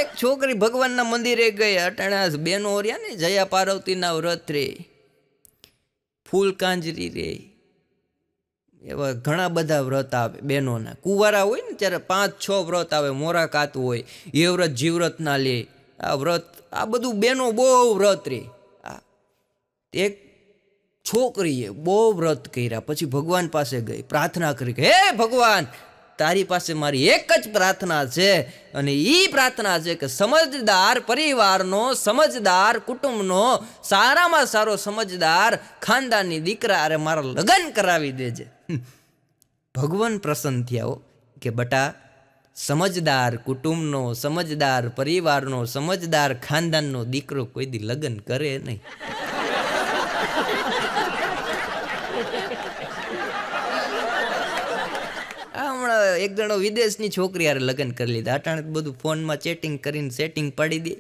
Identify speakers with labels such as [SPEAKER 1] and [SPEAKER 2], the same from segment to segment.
[SPEAKER 1] એક છોકરી ભગવાનના મંદિરે ગઈ. અટાણા બેનો રહ્યા ને જયા પાર્વતીના વ્રત રે, ફૂલ કાંજરી રે, એવા ઘણા બધા વ્રત આવે બહેનોના. કુંવારા હોય ને ત્યારે 5-6 વ્રત આવે, મોરા કાતું હોય, એ વ્રત જીવ્રત ના લે, આ વ્રત, આ બધું બહેનો બહુ વ્રત રે. એક છોકરીએ બહુ વ્રત કર્યા, પછી ભગવાન પાસે ગઈ, પ્રાર્થના કરી કે હે ભગવાન, તારી પાસે મારી એક જ પ્રાર્થના છે, અને એ પ્રાર્થના છે કે સમજદાર પરિવારનો, સમજદાર કુટુંબનો, સારામાં સારો સમજદાર ખાનદાનની દીકરા અરે મારા લગ્ન કરાવી દેજે. ભગવાન પ્રસન્ન થયા કે બટા, સમજદાર કુટુંબનો, સમજદાર પરિવારનો, સમજદાર ખાનદાનનો દીકરો કોઈ દી લગ્ન કરે નહીં. એક જણો વિદેશની છોકરી યાર લગ્ન કરી લીધા. અટાણે બધું ફોનમાં ચેટિંગ કરીને સેટિંગ પાડી દે.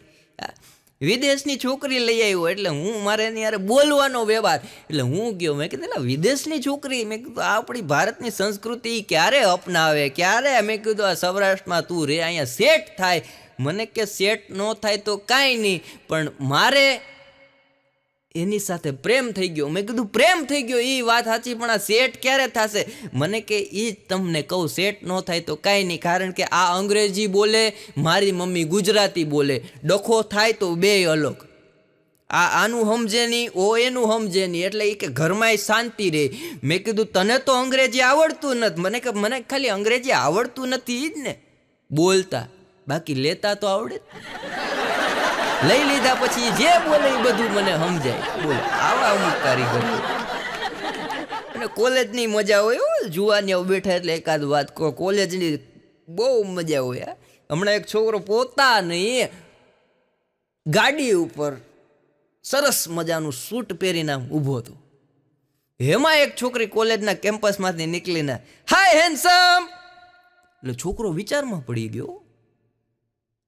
[SPEAKER 1] વિદેશની છોકરી લઈ આવ્યો એટલે હું મારે એની યાર બોલવાનો વ્યવહાર, એટલે હું ગયો, મેં કીધું વિદેશની છોકરી, મેં કીધું આપણી ભારતની સંસ્કૃતિ ક્યારે અપનાવે, ક્યારે, મેં કીધું આ સૌરાષ્ટ્રમાં તું રે, અહીંયા સેટ થાય. મને કે સેટ ન થાય તો કાંઈ નહીં, પણ મારે એની સાથે પ્રેમ થઈ ગયો. મેં કીધું પ્રેમ થઈ ગયો એ વાત સાચી, પણ આ સેટ ક્યારે થશે? મને કે એ જ તમને કહું, સેટ ન થાય તો કાંઈ નહીં, કારણ કે આ અંગ્રેજી બોલે, મારી મમ્મી ગુજરાતી બોલે, ડખો થાય તો બે અલગ, આનું સમજે નહીં, ઓ એનું સમજે નહીં, એટલે એ કે ઘરમાંય શાંતિ રહે. મેં કીધું તને તો અંગ્રેજી આવડતું નથી. મને કે મને ખાલી અંગ્રેજી આવડતું નથી જ ને બોલતા, બાકી લેતા તો આવડે. લઈ લીધા પછી જે બોલે એ બધું મને સમજાય. બોલો આવા અમુક કારીગર. અને કોલેજની મજા હોય, જુવાની બેઠા એટલે એકાદ વાત કહો, કોલેજની બહુ મજા હોય. હમણાં એક છોકરો પોતાની ગાડી ઉપર સરસ મજાનું સૂટ પહેરીને ઊભો હતો. એમાં એક છોકરી કોલેજના કેમ્પસમાંથી નીકળીને હાય હેન્ડસમ, એટલે છોકરો વિચારમાં પડી ગયો.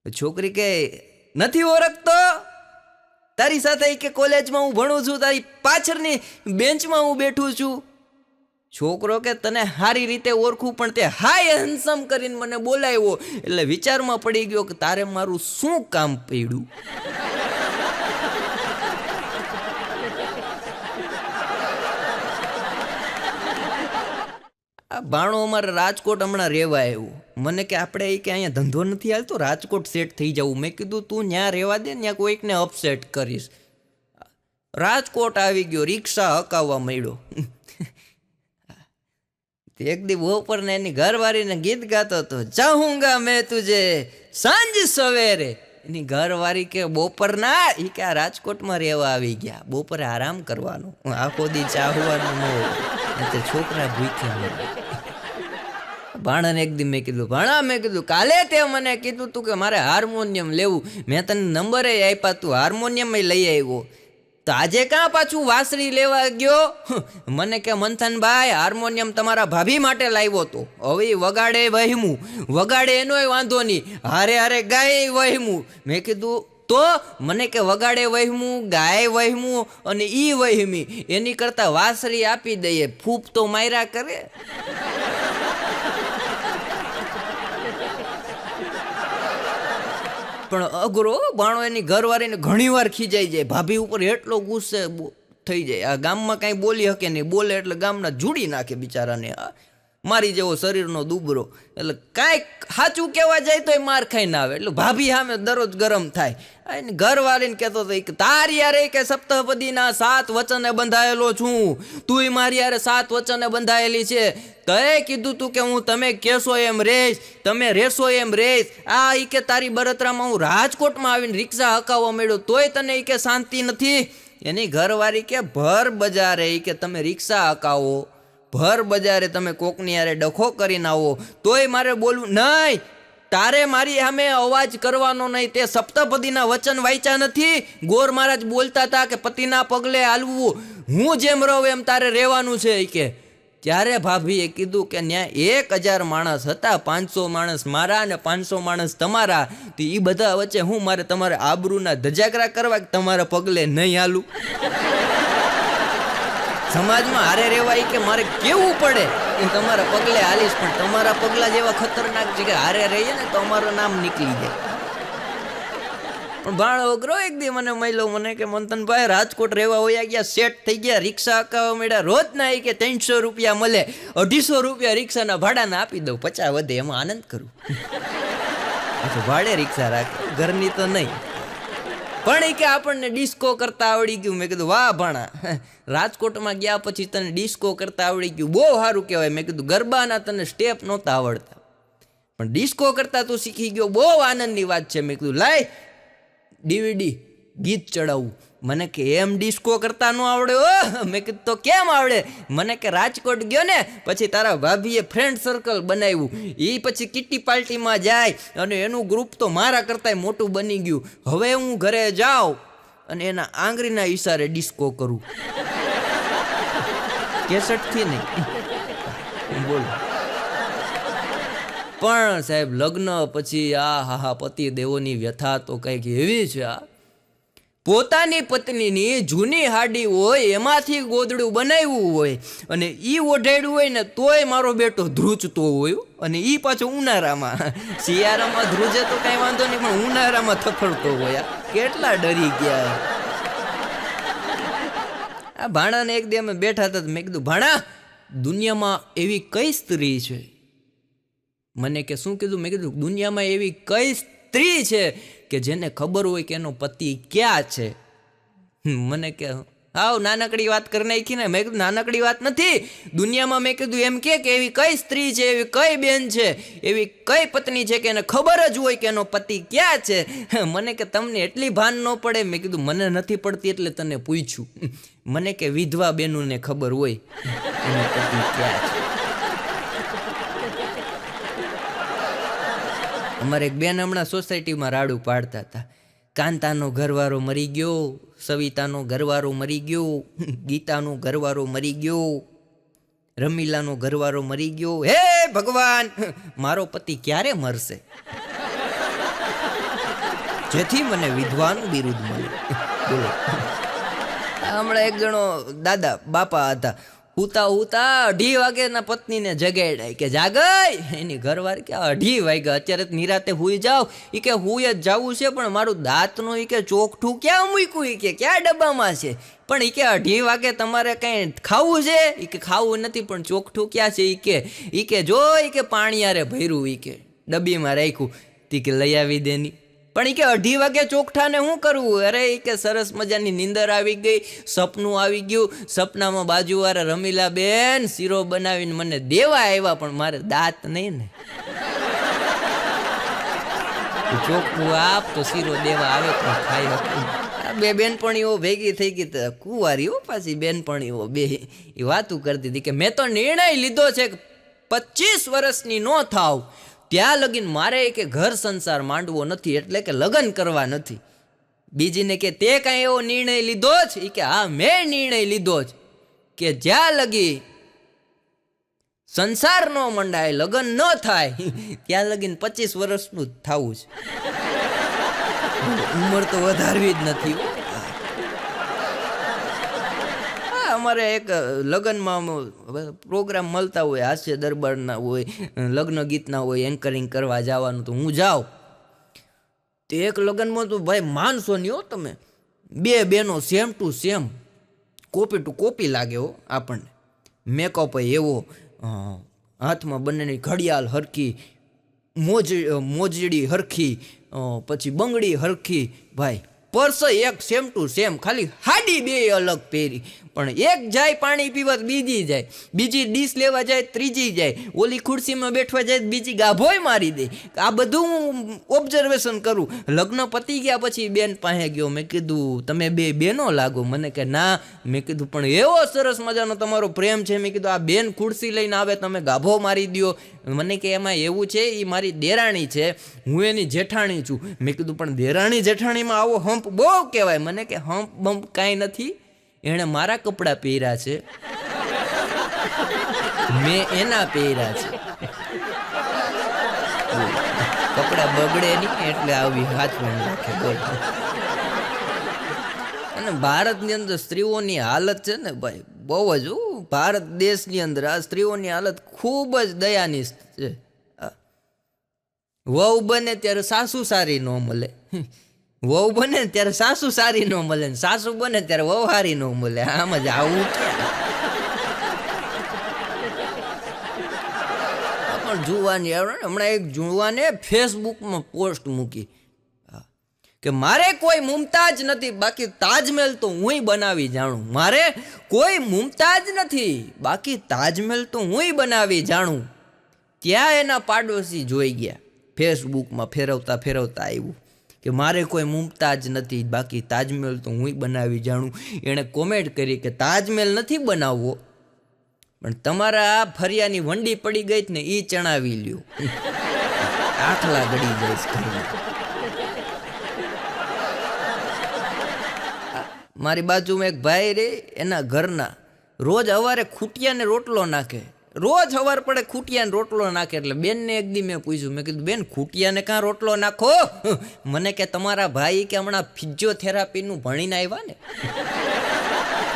[SPEAKER 1] છોકરી કે નથી ઓળખતો, તારી સાથે કે કોલેજમાં હું ભણું છું, તારી પાછળની બેન્ચમાં હું બેઠું છું. છોકરો કે તને સારી રીતે ઓળખું, પણ તે હાય હેન્ડસમ કરીને મને બોલાવ્યો. એટલે વિચારમાં પડી ગયો કે તારે મારું શું કામ પડ્યું. આ બાણો અમારે રાજકોટ હમણાં રહેવા આવ્યું. મને કે આપણે કે અહીંયા ધંધો નથી હાલતો, રાજકોટ સેટ થઈ જવું. મેં કીધું તું ત્યાં રહેવા દે, ત્યાં કોઈકને અપસેટ કરીશ. રાજકોટ આવી ગયો, રિક્ષા હકાવવા માંડ્યો. એક દી બપોરને એની ઘરવાળીને ગીત ગાતો હતો, ચાહુંગા મેં તુજે સાંજ સવેરે. એની ઘરવાળી કે બપોરના, એ કે આ રાજકોટમાં રહેવા આવી ગયા, બપોરે આરામ કરવાનું, આખો દી ચાહવાનું ન હોય, છોકરા ભૂખ્યા. ભાણાને એક દી મેં કીધું, ભાણા મેં કીધું કાલે તે મને કીધું તું કે મારે હાર્મોનિયમ લેવું, મેં તને નંબરે આપ્યા, તું હાર્મોનિયમ લઈ આવ્યો, તો આજે કાં પાછું વાંસળી લેવા ગયો? મને કે મંથનભાઈ હાર્મોનિયમ તમારા ભાભી માટે લાવ્યો તો, હવે વગાડે વહેમું, વગાડે એનોય વાંધો નહીં, હારે હારે ગાય વહેમું. મેં કીધું તો? મને કે વગાડે વહેમું, ગાય વહેમું અને ઈ વહેમી, એની કરતાં વાંસળી આપી દઈએ, ફૂફ તો માર્યા કરે. પણ અઘરો બાણો. એની ઘરવાળીને ઘણી વાર ખીજાઈ જાય, ભાભી ઉપર એટલો ગુસ્સે થઈ જાય. આ ગામમાં કાંઈ બોલી શકે નહીં, બોલે એટલે ગામના જુડી નાખે બિચારાને. મારી જેવો શરીરનો દુબરો, એટલે કાંઈક સાચું કહેવા જાય તો એ માર ખાઈને આવે. એટલે ભાભી સામે દરરોજ ગરમ થાય. એની ઘરવાળીને કહેતો હતો, તારી યારે કે સપ્તપદીના 7 વચને બંધાયેલો છું, તુંય મારી યારે 7 વચને બંધાયેલી છે. તે કીધું તું કે હું તમે કહેશો એમ રહીશ, તમે રહેશો એમ રહીશ. આ ઈ કે તારી બળતરામાં હું રાજકોટમાં આવીને રિક્ષા હકાવવા માંડ્યો, તોય તને ઈ કે શાંતિ નથી. એની ઘરવાળી કે ભર બજારે ઈ કે તમે રિક્ષા હકાવો, ભર બજારે તમે કોકની યારે ડખો કરીને આવો, તોય મારે બોલવું નહીં. તારે મારી સામે અવાજ કરવાનો નહીં. તે સપ્તપદીના વચન વાંચ્યા નથી? ગોર મહારાજ બોલતા હતા કે પતિના પગલે હાલવું, હું જેમ રહું એમ તારે રહેવાનું છે કે. ત્યારે ભાભીએ કીધું કે ત્યાં 1000 માણસ હતા, 500 માણસ મારા અને 500 માણસ તમારા, તો એ બધા વચ્ચે હું મારે તમારે આબરૂના ધજાગરા કરવા કે તમારા પગલે નહીં હાલું? સમાજમાં હારે રહેવાય કે મારે કેવું પડે કે તમારા પગલે હાલીશ, પણ તમારા પગલા જેવા ખતરનાક છે કે હારે રહીએ ને તો અમારું નામ નીકળી જાય. પણ ભાણો અઘરો એક દી મને મળ્યો, મને કે મંથનભાઈ રાજકોટ રહેવા હોયા ગયા, સેટ થઈ ગયા, રિક્ષા હકાવવા મળ્યા, રોજ ના કે 300 રૂપિયા મળે, 250 રૂપિયા રિક્ષાના ભાડાના આપી દઉં, 50 વધે, એમાં આનંદ કરું. ભાડે રિક્ષા રાખે, ઘરની તો નહીં. પણ એ કે આપણને ડિસ્કો કરતા આવડી ગયું. મેં કીધું વાહ ભાણા, રાજકોટમાં ગયા પછી તને ડિસ્કો કરતા આવડી ગયું, બહુ સારું કહેવાય. મેં કીધું ગરબાના તને સ્ટેપ નહોતા આવડતા, પણ ડિસ્કો કરતા તું શીખી ગયો, બહુ આનંદની વાત છે. મેં કીધું લાય DVD ગીત ચડાવું. મને કે એમ ડિસ્કો કરતા ન આવડે હો. મેં કીધું તો કેમ આવડે? મને કે રાજકોટ ગયો ને પછી તારા ભાભીએ ફ્રેન્ડ સર્કલ બનાવ્યું, એ પછી કિટ્ટી પાર્ટીમાં જાય અને એનું ગ્રુપ તો મારા કરતાંય મોટું બની ગયું. હવે હું ઘરે જાઉં અને એના આંગળીના ઈશારે ડિસ્કો કરું, કેસેટથી નહીં. બોલો. પણ સાહેબ લગ્ન પછી હા પતિ દેવોની વ્યથા તો કંઈક એવી છે. પોતાની પત્નીની જૂની હાડી હોય એમાંથી ગોદડું બનાવ્યું હોય અને એ ઓઢાડ્યું હોય ને તોય મારો બેટો ધ્રુજતો હોય, અને એ પાછો ઉનાળામાં. શિયાળામાં ધ્રુજે તો કાંઈ વાંધો નહીં, પણ ઉનાળામાં થફડતો હોય. કેટલા ડરી ગયા. આ ભાણાને એક દી અમે બેઠા હતા, મેં કીધું ભાણા દુનિયામાં એવી કઈ સ્ત્રી છે? મને કે શું કીધું? મેં કીધું દુનિયામાં એવી કઈ સ્ત્રી છે કે જેને ખબર હોય કે એનો પતિ ક્યાં છે? મને કે હાવ નાનકડી વાત કરી નાખી ને. મેં કીધું નાનકડી વાત નથી દુનિયામાં. મેં કીધું એમ કે એવી કઈ સ્ત્રી છે, એવી કઈ બેન છે, એવી કઈ પત્ની છે કે એને ખબર જ હોય કે એનો પતિ ક્યાં છે? મને કે તમને એટલી ભાન ન પડે? મેં કીધું મને નથી પડતી એટલે તને પૂછ્યું. મને કે વિધવા બેનોને ખબર હોય એનો પતિ ક્યાં છે. અમારે એક બેન હમણાં સોસાયટીમાં રાડું પાડતા હતા, કાંતાનો ઘરવાળો મરી ગયો, સવિતાનો ઘરવાળો મરી ગયો, ગીતાનો ઘરવાળો મરી ગયો, રમીલાનો ઘરવાળો મરી ગયો. હે ભગવાન, મારો પતિ ક્યારે મરશે જેથી મને વિધવાનું બિરુદ મળે? બોલો. હમણાં એક જણો દાદા બાપા હતા, હુતા 2:30 વાગ્યાના પત્નીને જગાડ્યા કે જાગઈ. એની ઘરવાળી કે 2:30 વાગ્યા, અત્યારે નિરાતે હુઈ જાવ. એ કે હુઈ જ જવું છે, પણ મારું દાંતનું એ કે ચોકઠું ક્યાં મૂક્યું? એ કે ક્યાં ડબ્બામાં છે? પણ એ કે 2:30 વાગે તમારે કંઈ ખાવું છે? એ કે ખાવું નથી, પણ ચોકઠું ક્યાં છે? એ કે જો એ કે પાણી યારે ભર્યું, એ કે ડબ્બીમાં રાખ્યું. તે કે લઈ આવી દેની. પણ એ કે 2:30 વાગે ચોકઠાને શું કરવું? અરે એ કે સરસ મજાની નીંદર આવી ગઈ, સપનું આવી ગયું. સપનામાં બાજુવાળા રમીલા બેન શીરો બનાવીને મને દેવા આવ્યા, પણ મારે દાંત નહીં ને. ચોખ્ખું આપ તો શીરો દેવા આવે તો ખાઈ શકું. બે બેનપણીઓ ભેગી થઈ ગઈ, કુંવારીઓ પાછી બેનપણીઓ બે એ વાતું કરતી હતી કે મેં તો નિર્ણય લીધો છે કે 25 વર્ષની નો થાવ ત્યાં લગીન મારે કે ઘર સંસાર માંડવો નથી, એટલે કે લગ્ન કરવા નથી. બીજીને કે તે કાંઈ એવો નિર્ણય લીધો જ? એ કે હા મેં નિર્ણય લીધો જ કે જ્યાં લગી સંસાર ન મંડાય, લગ્ન ન થાય ત્યાં લગીન 25 વર્ષનું જ થવું છે. ઉંમર તો વધારવી જ નથી. અમારે એક લગ્નમાં પ્રોગ્રામ મળતા હોય, હાસ્ય દરબારના હોય, લગ્ન ગીતના હોય, એન્કરિંગ કરવા જવાનું, તો હું જાઉં. તો એક લગ્નમાં તો ભાઈ માનશો નહીં હો તમે, બે બેનો same to same, copy to copy લાગે હો આપણને. મેકઅપ એવો, હાથમાં બંનેની ઘડિયાળ હરખી, મોજડી હરખી, પછી બંગડી હરખી, ભાઈ પર્સ એક સેમ ટુ સેમ, ખાલી હાડી બે અલગ પહેરી. પણ એક જાય પાણી પીવા બીજી જાય, બીજી ડીશ લેવા જાય ત્રીજી જાય, ઓલી ખુરશીમાં બેઠવા જાય બીજી ગાભોય મારી દે. આ બધું હું ઓબ્ઝર્વેશન કરું. લગ્ન પતી ગયા પછી બેન પાસે ગયો, મેં કીધું તમે બે બેનો લાગો. મને કે ના. મેં કીધું પણ એવો સરસ મજાનો તમારો પ્રેમ છે. મેં કીધું આ બેન ખુરશી લઈને આવે તમે ગાભો મારી દો. મને કે એમાં એવું છે, એ મારી દેરાણી છે, હું એની જેઠાણી છું. મેં કીધું પણ દેરાણી જેઠાણીમાં આવો હંપ બહુ કહેવાય. મને કે હંપ બમ્પ કાંઈ નથી, એણે મારા કપડાં પહેર્યા છે, મેં એના પહેર્યા છે. કપડાં બગડે નહીં એટલે આવી હાથમાં રાખે. બોલ. અને ભારતની અંદર સ્ત્રીઓની હાલત છે ને ભાઈ બહુ જ, ભારત દેશની અંદર આ સ્ત્રીઓની હાલત ખૂબ જ દયાની છે. વહુ બને ત્યારે સાસુ સારી ન મળે, વહુ બને ને ત્યારે સાસુ સારી ન મળે ને સાસુ બને ત્યારે વહુ સારી ન મળે. આમ જ આવું પણ જુવાની હમણાં એક જુવાને ફેસબુકમાં પોસ્ટ મૂકી કે મારે કોઈ મુમતાજ નથી, બાકી તાજમહેલ તો હુંય બનાવી જાણું. મારે કોઈ મુમતાજ નથી, બાકી તાજમહેલ તો હુંય બનાવી જાણું. ત્યાં એના પાડોશી જોઈ ગયા, ફેસબુકમાં ફેરવતા ફેરવતા આવ્યું કે મારે કોઈ મુમતાજ નથી, બાકી તાજમહેલ તો હુંય બનાવી જાણું. એણે કોમેન્ટ કરી કે તાજમહેલ નથી બનાવવો, પણ તમારા આ ફરિયાની વંડી પડી ગઈ ને એ ચણાવી લ્યો. આખલા ગળી જઈશ ઘરમાં. મારી બાજુમાં એક ભાઈ રે, એના ઘરના રોજ સવારે ખૂટિયાને રોટલો નાખે. રોજ સવાર પડે ખૂટિયાને રોટલો નાખે. એટલે બેનને એક દી મેં પૂછ્યું, મેં કીધું બેન ખૂટિયાને કાં રોટલો નાખો? મને કે તમારા ભાઈ કે હમણાં ફિઝિયોથેરાપીનું ભણીને આવ્યા ને,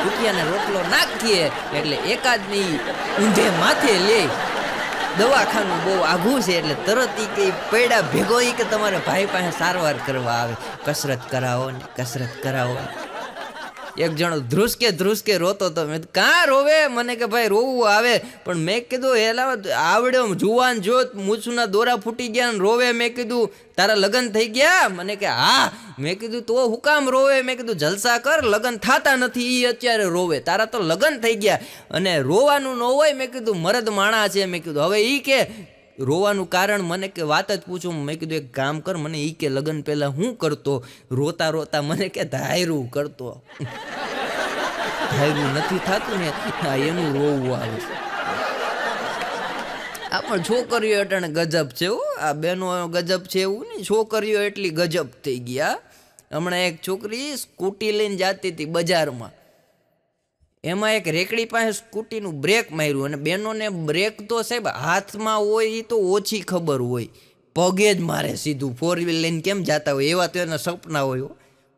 [SPEAKER 1] ખૂટિયાને રોટલો નાખીએ એટલે એકાદની ઊંધે માથે લે. દવાખાનું બહુ આઘું છે એટલે તરત એ કે પૈડા ભેગો કે તમારે ભાઈ પાસે સારવાર કરવા આવે, કસરત કરાવો ને કસરત કરાવો ને. એક જણો ધ્રુસકે રોતો હતો. મેં કાં રોવે? મને કે ભાઈ રોવું આવે, પણ મેં કીધું એલા આવડ્યો જુવાન જોત મૂછના દોરા ફૂટી ગયા ને રોવે. મેં કીધું તારા લગ્ન થઈ ગયા? મને કે હા. મેં કીધું તો હું કામ રોવે? મેં કીધું જલસા કર, લગ્ન થતા નથી એ અત્યારે રોવે, તારા તો લગ્ન થઈ ગયા અને રોવાનું ન હોય. મેં કીધું મરદ માણા છે. મેં કીધું હવે એ કે રોવાનું કારણ મને કે વાત જ પૂછું. મેં કીધું એક કામ કર, મને એ કે લગ્ન પહેલા હું કરતો? રોતા રોતા મને કે ધાયરું કરતો. ધાયરું નથી થતું ને એનું રોવું આવે છે. આ પણ છોકરીઓ અટાણે ગજબ છે. આ બહેનો ગજબ છે એવું નહીં, છોકરીઓ એટલી ગજબ થઈ ગયા. હમણાં એક છોકરી સ્કૂટી લઈને જતી હતી બજારમાં, એમાં એક રેકડી પાસે સ્કૂટીનું બ્રેક માર્યું અને બેનોને બ્રેક તો સાહેબ હાથમાં હોય એ તો ઓછી ખબર હોય, પગે જ મારે સીધું. 4 વ્હીલ લઈને કેમ જતા હોય એવા તો એના સપના હોય.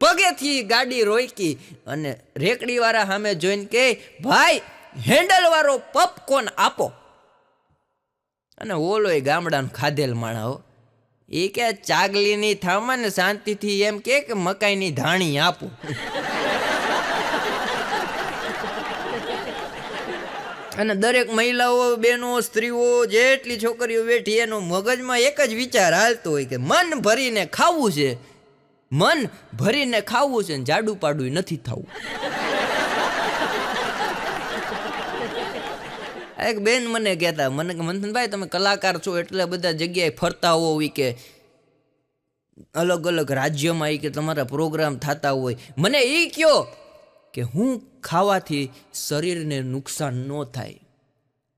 [SPEAKER 1] પગેથી ગાડી રોકી અને રેકડીવાળા સામે જોઈને કે ભાઈ હેન્ડલવાળો પોપકોર્ન આપો. અને ઓલો એ ગામડાનું ખાધેલ માણા હો, એ કે ચાગલીની થામાં ને શાંતિથી એમ કે મકાઈની ધાણી આપો. અને દરેક મહિલાઓ, બહેનો, સ્ત્રીઓ, જેટલી છોકરીઓ બેઠી એનો મગજમાં એક જ વિચાર હાલતો હોય કે મન ભરીને ખાવું છે, મન ભરીને ખાવું છે ને જાડું પાડું નથી થવું. એક બેન મને કહેતા, મને કે મંથનભાઈ તમે કલાકાર છો એટલે બધા જગ્યાએ ફરતા હોવ કે અલગ અલગ રાજ્યમાં કે તમારા પ્રોગ્રામ થતા હોય, મને એ કયો કે હું ખાવાથી શરીરને નુકસાન ન થાય.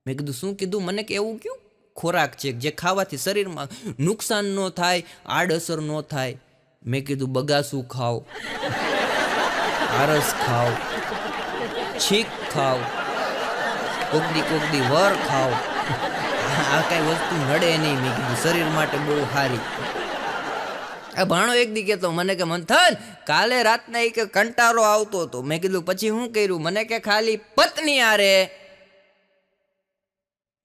[SPEAKER 1] મેં કીધું શું કીધું? મને કે એવું કયું ખોરાક છે જે ખાવાથી શરીરમાં નુકસાન ન થાય, આડઅસર ન થાય? મેં કીધું બગાસું ખાઓ, આરસ ખાઓ, છીક ખાઓ, કોકદી વર ખાઓ. આ કઈ વસ્તુ નડે નહીં. મેં કીધું શરીર માટે બહુ સારી. આ ભાણો એક દી કહેતો મને કે મંથન કાલે રાતના એ કે કંટાળો આવતો હતો. મેં કીધું પછી શું કર્યું? મને કે ખાલી પત્ની આરે.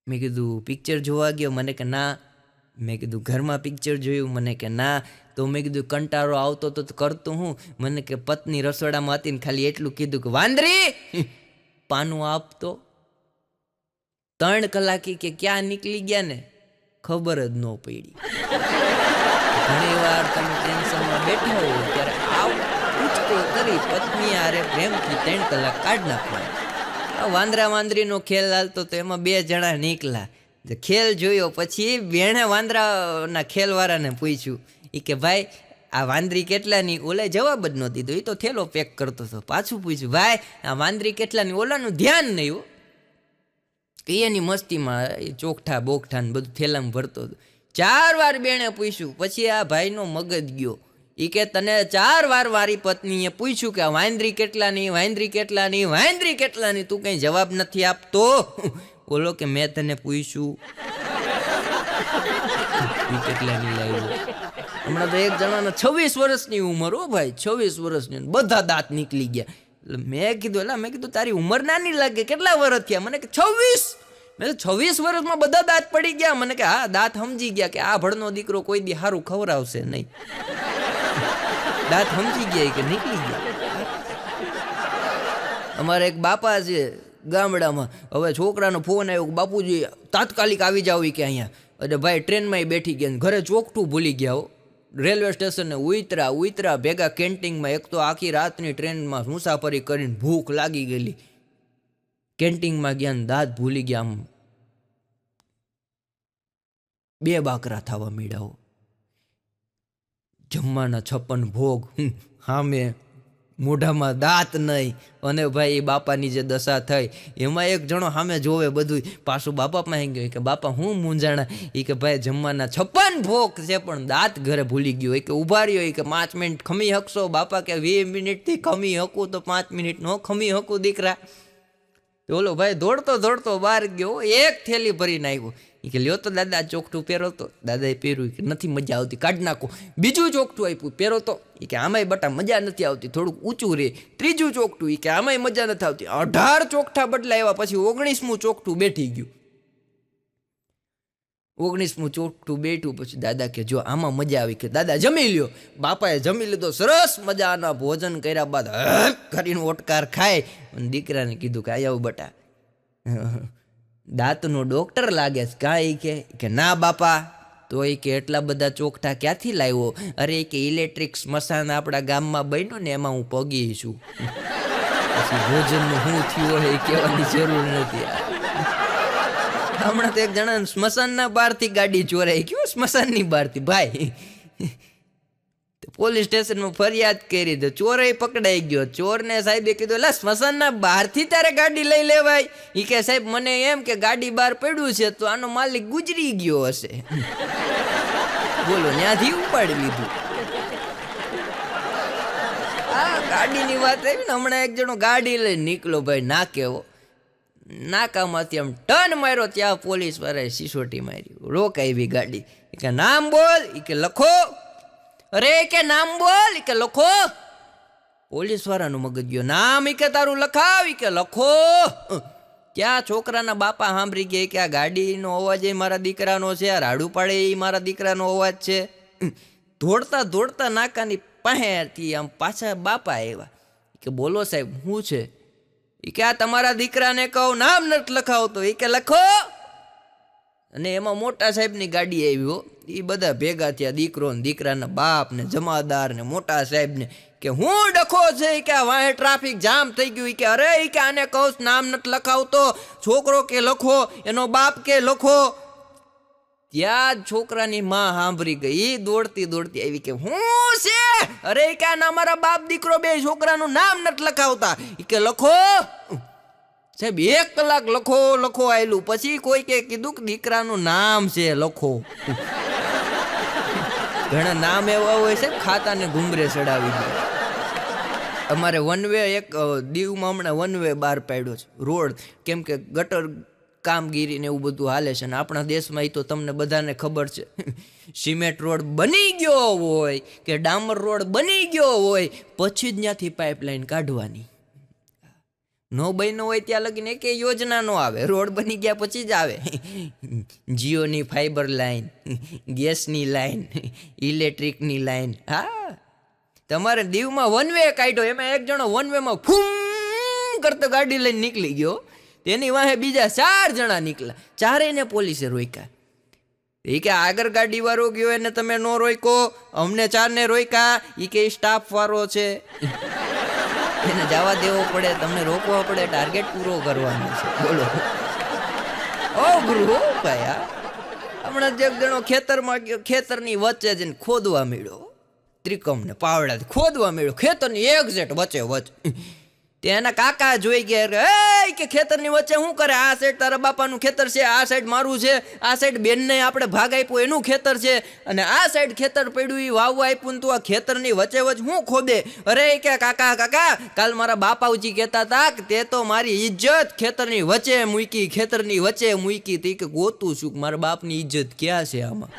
[SPEAKER 1] મેં કીધું પિક્ચર જોવા ગયો? મને કે ના. મેં કીધું ઘરમાં પિક્ચર જોયું? મને કે ના. તો મેં કીધું કંટાળો આવતો તો કરતું હું? મને કે પત્ની રસોડામાં હતી ને ખાલી એટલું કીધું કે વાંદરી પાનું આપતો. 3 કલાક કે ક્યાં નીકળી ગયા ને ખબર જ ન પડી. ઘણી વાર તમે ટેન્શનમાં બેઠા હો ત્યારે આવું પૂછતો કરી પત્ની આરે પ્રેમથી 3 કલાક કાઢ નાખવા. વાંદરા વાંદરીનો ખેલ હાલતો તો એમાં 2 જણા નીકળ્યા. ખેલ જોયો પછી બેણે વાંદરાના ખેલવાળાને પૂછ્યું એ કે ભાઈ આ વાંદરી કેટલાની? ઓલે જવાબ જ ન દીધો, એ તો થેલો પેક કરતો હતો. પાછું પૂછ્યું ભાઈ આ વાંદરી કેટલાની? ઓલાનું ધ્યાન નહીં હો, એની મસ્તીમાં ચોકઠા બોકઠા ને બધું થેલામાં ભરતો હતો. 4 વાર બેણે પૂછ્યું પછી આ ભાઈનો મગજ ગયો. એ કે તને 4 વાર મારી પત્નીએ પૂછ્યું કે આ વાંદરી કેટલાની, વાંદરી કેટલાની, વાંદરી કેટલાની, તું કંઈ જવાબ નથી આપતો? બોલો કે મેં તને પૂછ્યું તું કેટલાની લાવ્યો? હમણાં તો એક જણાને 26 વર્ષની ઉંમર હો ભાઈ, 26 વર્ષની, બધા દાંત નીકળી ગયા. એટલે મેં કીધું તારી ઉંમર નાની લાગે, કેટલા વર્ષ થયા? મને કે 26. મેં 26 વર્ષમાં બધા દાંત પડી ગયા? મને કે હા દાંત સમજી ગયા કે આ ભળનો દીકરો કોઈ દી સારું ખવડાવશે નહીં. દાંત સમજી ગયા કે નીકળી ગયા. અમારે એક બાપા છે ગામડામાં, હવે છોકરાનો ફોન આવ્યો કે બાપુજી તાત્કાલિક આવી જાવ કે અહીંયા. એટલે ભાઈ ટ્રેનમાં બેઠી ગયા, ઘરે ચોકઠું ભૂલી ગયા હો. રેલવે સ્ટેશને ઉતરા ભેગા કેન્ટીનમાં. એક તો આખી રાતની ટ્રેનમાં મુસાફરી કરીને ભૂખ લાગી ગયેલી. કેન્ટીનમાં ગયા ને દાંત ભૂલી ગયા. આમ 2 બાકરા થવા મીડાઓ. જમવાના 56 ભોગ, સામે મોઢામાં દાંત નહીં. અને ભાઈ એ બાપાની જે દશા થઈ એમાં એક જણો સામે જોવે બધું, પાછું બાપા પાસે ગયો કે બાપા હું મૂંઝાણા. એ કે ભાઈ જમવાના 56 ભોગ છે પણ દાંત ઘરે ભૂલી ગયો. એ કે ઉભા રહ્યો, એ કે 5 મિનિટ ખમી શકશો? બાપા કે 20 મિનિટથી ખમી શકું તો 5 મિનિટ નો ખમી શકું દીકરા. ઓલો ભાઈ દોડતો બહાર ગયો, એક થેલી ભરીને આવ્યો. એ કે લ્યો તો દાદા ચોકઠું પહેરો તો. દાદાએ પહેર્યું કે નથી મજા આવતી, કાઢી નાખો. બીજું ચોકઠું આપ્યું, પહેરો તો. એ કે આમાંય બટા મજા નથી આવતી, થોડુંક ઊંચું રહે. ત્રીજું ચોકઠું, એ કે આમાંય મજા નથી આવતી. 18 ચોકઠા બદલાવ્યા પછી 19મું ચોકઠું બેઠી ગયું. 19મું ચોકઠું બેઠું પછી દાદા કે જો આમાં મજા આવી કે દાદા જમી લ્યો. બાપાએ જમી લીધો, સરસ મજાના ભોજન કર્યા બાદ કરીને ઓટકાર ખાય. અને દીકરાને કીધું કે આવ બટા, દાંતનો ડોક્ટર લાગે છે કાંઈ? કે ના બાપા. તો એ કે એટલા બધા ચોકઠા ક્યાંથી લાવ્યો? અરે કે ઇલેક્ટ્રિક સ્મશાન આપણા ગામમાં બન્યું ને એમાં હું પગી છું. પછી ભોજનનું શું થયું હોય એ કહેવાની જરૂર નથી. હમણાં તો એક જણા સ્મશાનના બહારથી ગાડી ચોરાઈ. ક્યું સ્મશાનની બહારથી ભાઈ? પોલીસ સ્ટેશનમાં ફરિયાદ કરી તો ચોરાઈ પકડાઈ ગયો. ચોરને સાહેબે કીધું એટલે સ્મશાનના બહારથી તારે ગાડી લઈ લેવાય? એ કે સાહેબ મને એમ કે ગાડી બહાર પડ્યું છે તો આનો માલિક ગુજરી ગયો હશે. બોલો ત્યાંથી ઉપાડી લીધું. આ ગાડીની વાત આવી ને, હમણાં એક જણો ગાડી લઈને નીકળો ભાઈ નાકે. નાકામાંથી આમ ટર્ન માર્યો, ત્યાં પોલીસ વાળાએ સિસોટી મારી, રોકાવી ગાડી. કે નામ બોલ. એ કે લખો. અરે કે નામ બોલ. કે લખો. પોલીસ વાળાનું મગજ ગયો. નામ કે તારું લખાવ. કે લખો. ત્યાં છોકરાના બાપા સાંભળી ગયા કે આ ગાડીનો અવાજ એ મારા દીકરાનો છે, આ રાડું પાડે એ મારા દીકરાનો અવાજ છે. દોડતા નાકાની પાસેથી આમ પાછા બાપા આવ્યા. કે બોલો સાહેબ શું છે? એ કે આ તમારા દીકરાને કહું નામ નથી લખાવતો. એ કે લખો. અને એમાં મોટા સાહેબની ગાડી આવી. એ બધા ભેગા થયા, દીકરો ને દીકરાના બાપ ને જમાદાર ને મોટા સાહેબ ને. કે હું ડખો છે કે વાહે ટ્રાફિક જામ થઈ ગયું. કે અરે કે આને કહું નામ નથી લખાવતો. છોકરો કે લખો, એનો બાપ કે લખો. ત્યાં જ છોકરાની માં સાંભળી ગઈ, દોડતી આવી. કે હું છે? અરે કે આના મારા બાપ દીકરો બે છોકરાનું નામ નથી લખાવતા. કે લખો સાહેબ. 1 કલાક લખો આયલું. પછી કોઈ કે કીધું કે દીકરાનું નામ છે લખો. ઘણા નામ એવા હોય છે ખાતાને ઘુંઘરે ચડાવી દે. અમારે વન વે એક દીવમાં હમણાં વન વે બહાર પાડ્યો છે રોડ, કેમ કે ગટર કામગીરી ને એવું બધું હાલે છે. ને આપણા દેશમાં એ તો તમને બધાને ખબર છે, સિમેન્ટ રોડ બની ગયો હોય કે ડામર રોડ બની ગયો હોય પછી જ ત્યાંથી પાઇપલાઇન કાઢવાની. નો બન્યો હોય ત્યાં લગીને એક યોજના નો આવે. રોડ બની ગયા પછી જ આવે. જીઓની ફાઈબર લાઈન, ગેસની લાઈન, ઇલેક્ટ્રિકની લાઈન. હા, તમારે દીવમાં વન વે કાઢ્યો, એમાં એક જણો વન વેમાં ફૂમ કરતો ગાડી લઈને નીકળી ગયો. તેની વાહે બીજા 4 જણા નીકળ્યા. ચારેયને પોલીસે રોક્યા. એ કે આગળ ગાડી વાળો ગયો એને તમે નો રોક્યો, અમને 4 ને રોક્યા. એ કે સ્ટાફ વાળો છે, એને જવા દેવો પડે, તમને રોકવો પડે, ટાર્ગેટ પૂરો કરવાનો છે. બોલો ઓ ગુરુ ભાઈ. હમણાં એક જણો ખેતરમાં ગયો, ખેતરની વચ્ચે જઈને ખોદવા મળ્યો. ત્રિકમ ને પાવડાથી ખોદવા મળ્યો ખેતરની એક્ઝેક્ટ વચ્ચે. ત્યાં એના કાકા જોઈ ગયા, એ કે ખેતરની વચ્ચે શું કરે? આ સાઈડ તારા બાપાનું ખેતર છે, આ સાઈડ મારું છે, આ સાઈડ બેનને આપણે ભાગ આપ્યો એનું ખેતર છે, અને આ સાઈડ ખેતર પડ્યું એ વાવવા આપ્યું, તું આ ખેતરની વચ્ચે શું ખોદે? અરે કે કાકા કાલ મારા બાપાજી કહેતા હતા કે તે તો મારી ઇજ્જત ખેતરની વચ્ચે મૂકી, ખેતરની વચ્ચે મૂકી. તે કે ગોતું છું મારા બાપની ઇજ્જત ક્યાં છે આમાં?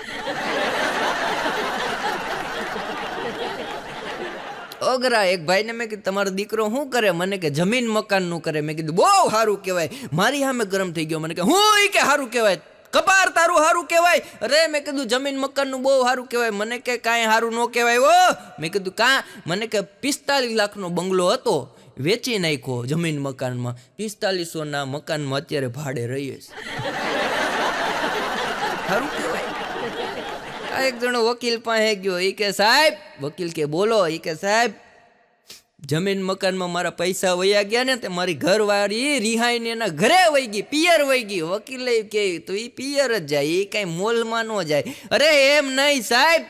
[SPEAKER 1] અગરા એક ભાઈને મેં કીધું તમારો દીકરો શું કરે? મને કે જમીન મકાનનું કરે. મેં કીધું બહુ સારું કહેવાય. મારી સામે ગરમ થઈ ગયો. મને કે હું કે સારું કહેવાય? કપાર તારું સારું કહેવાય? અરે મેં કીધું જમીન મકાનનું બહુ સારું કહેવાય. મને કે કાંઈ સારું ન કહેવાય હો. મેં કીધું મને કે 45 લાખનો બંગલો હતો, વેચી નાખ્યો જમીન મકાનમાં. 4500ના મકાનમાં અત્યારે ભાડે રહીએ છે. સારું કહેવાય? આ એક જણો વકીલ પાસે ગયો. એ કે સાહેબ, વકીલ કે બોલો. એ કે સાહેબ, જમીન મકાનમાં મારા પૈસા વયા ગયા ને, તે મારી ઘરવાળી રિહાઈને એના ઘરે વહી ગઈ, પિયર વહી ગઈ. વકીલે કે તો એ પિયર જ જાય, એ કાંઈ મોલમાં ન જાય. અરે એમ નહીં સાહેબ,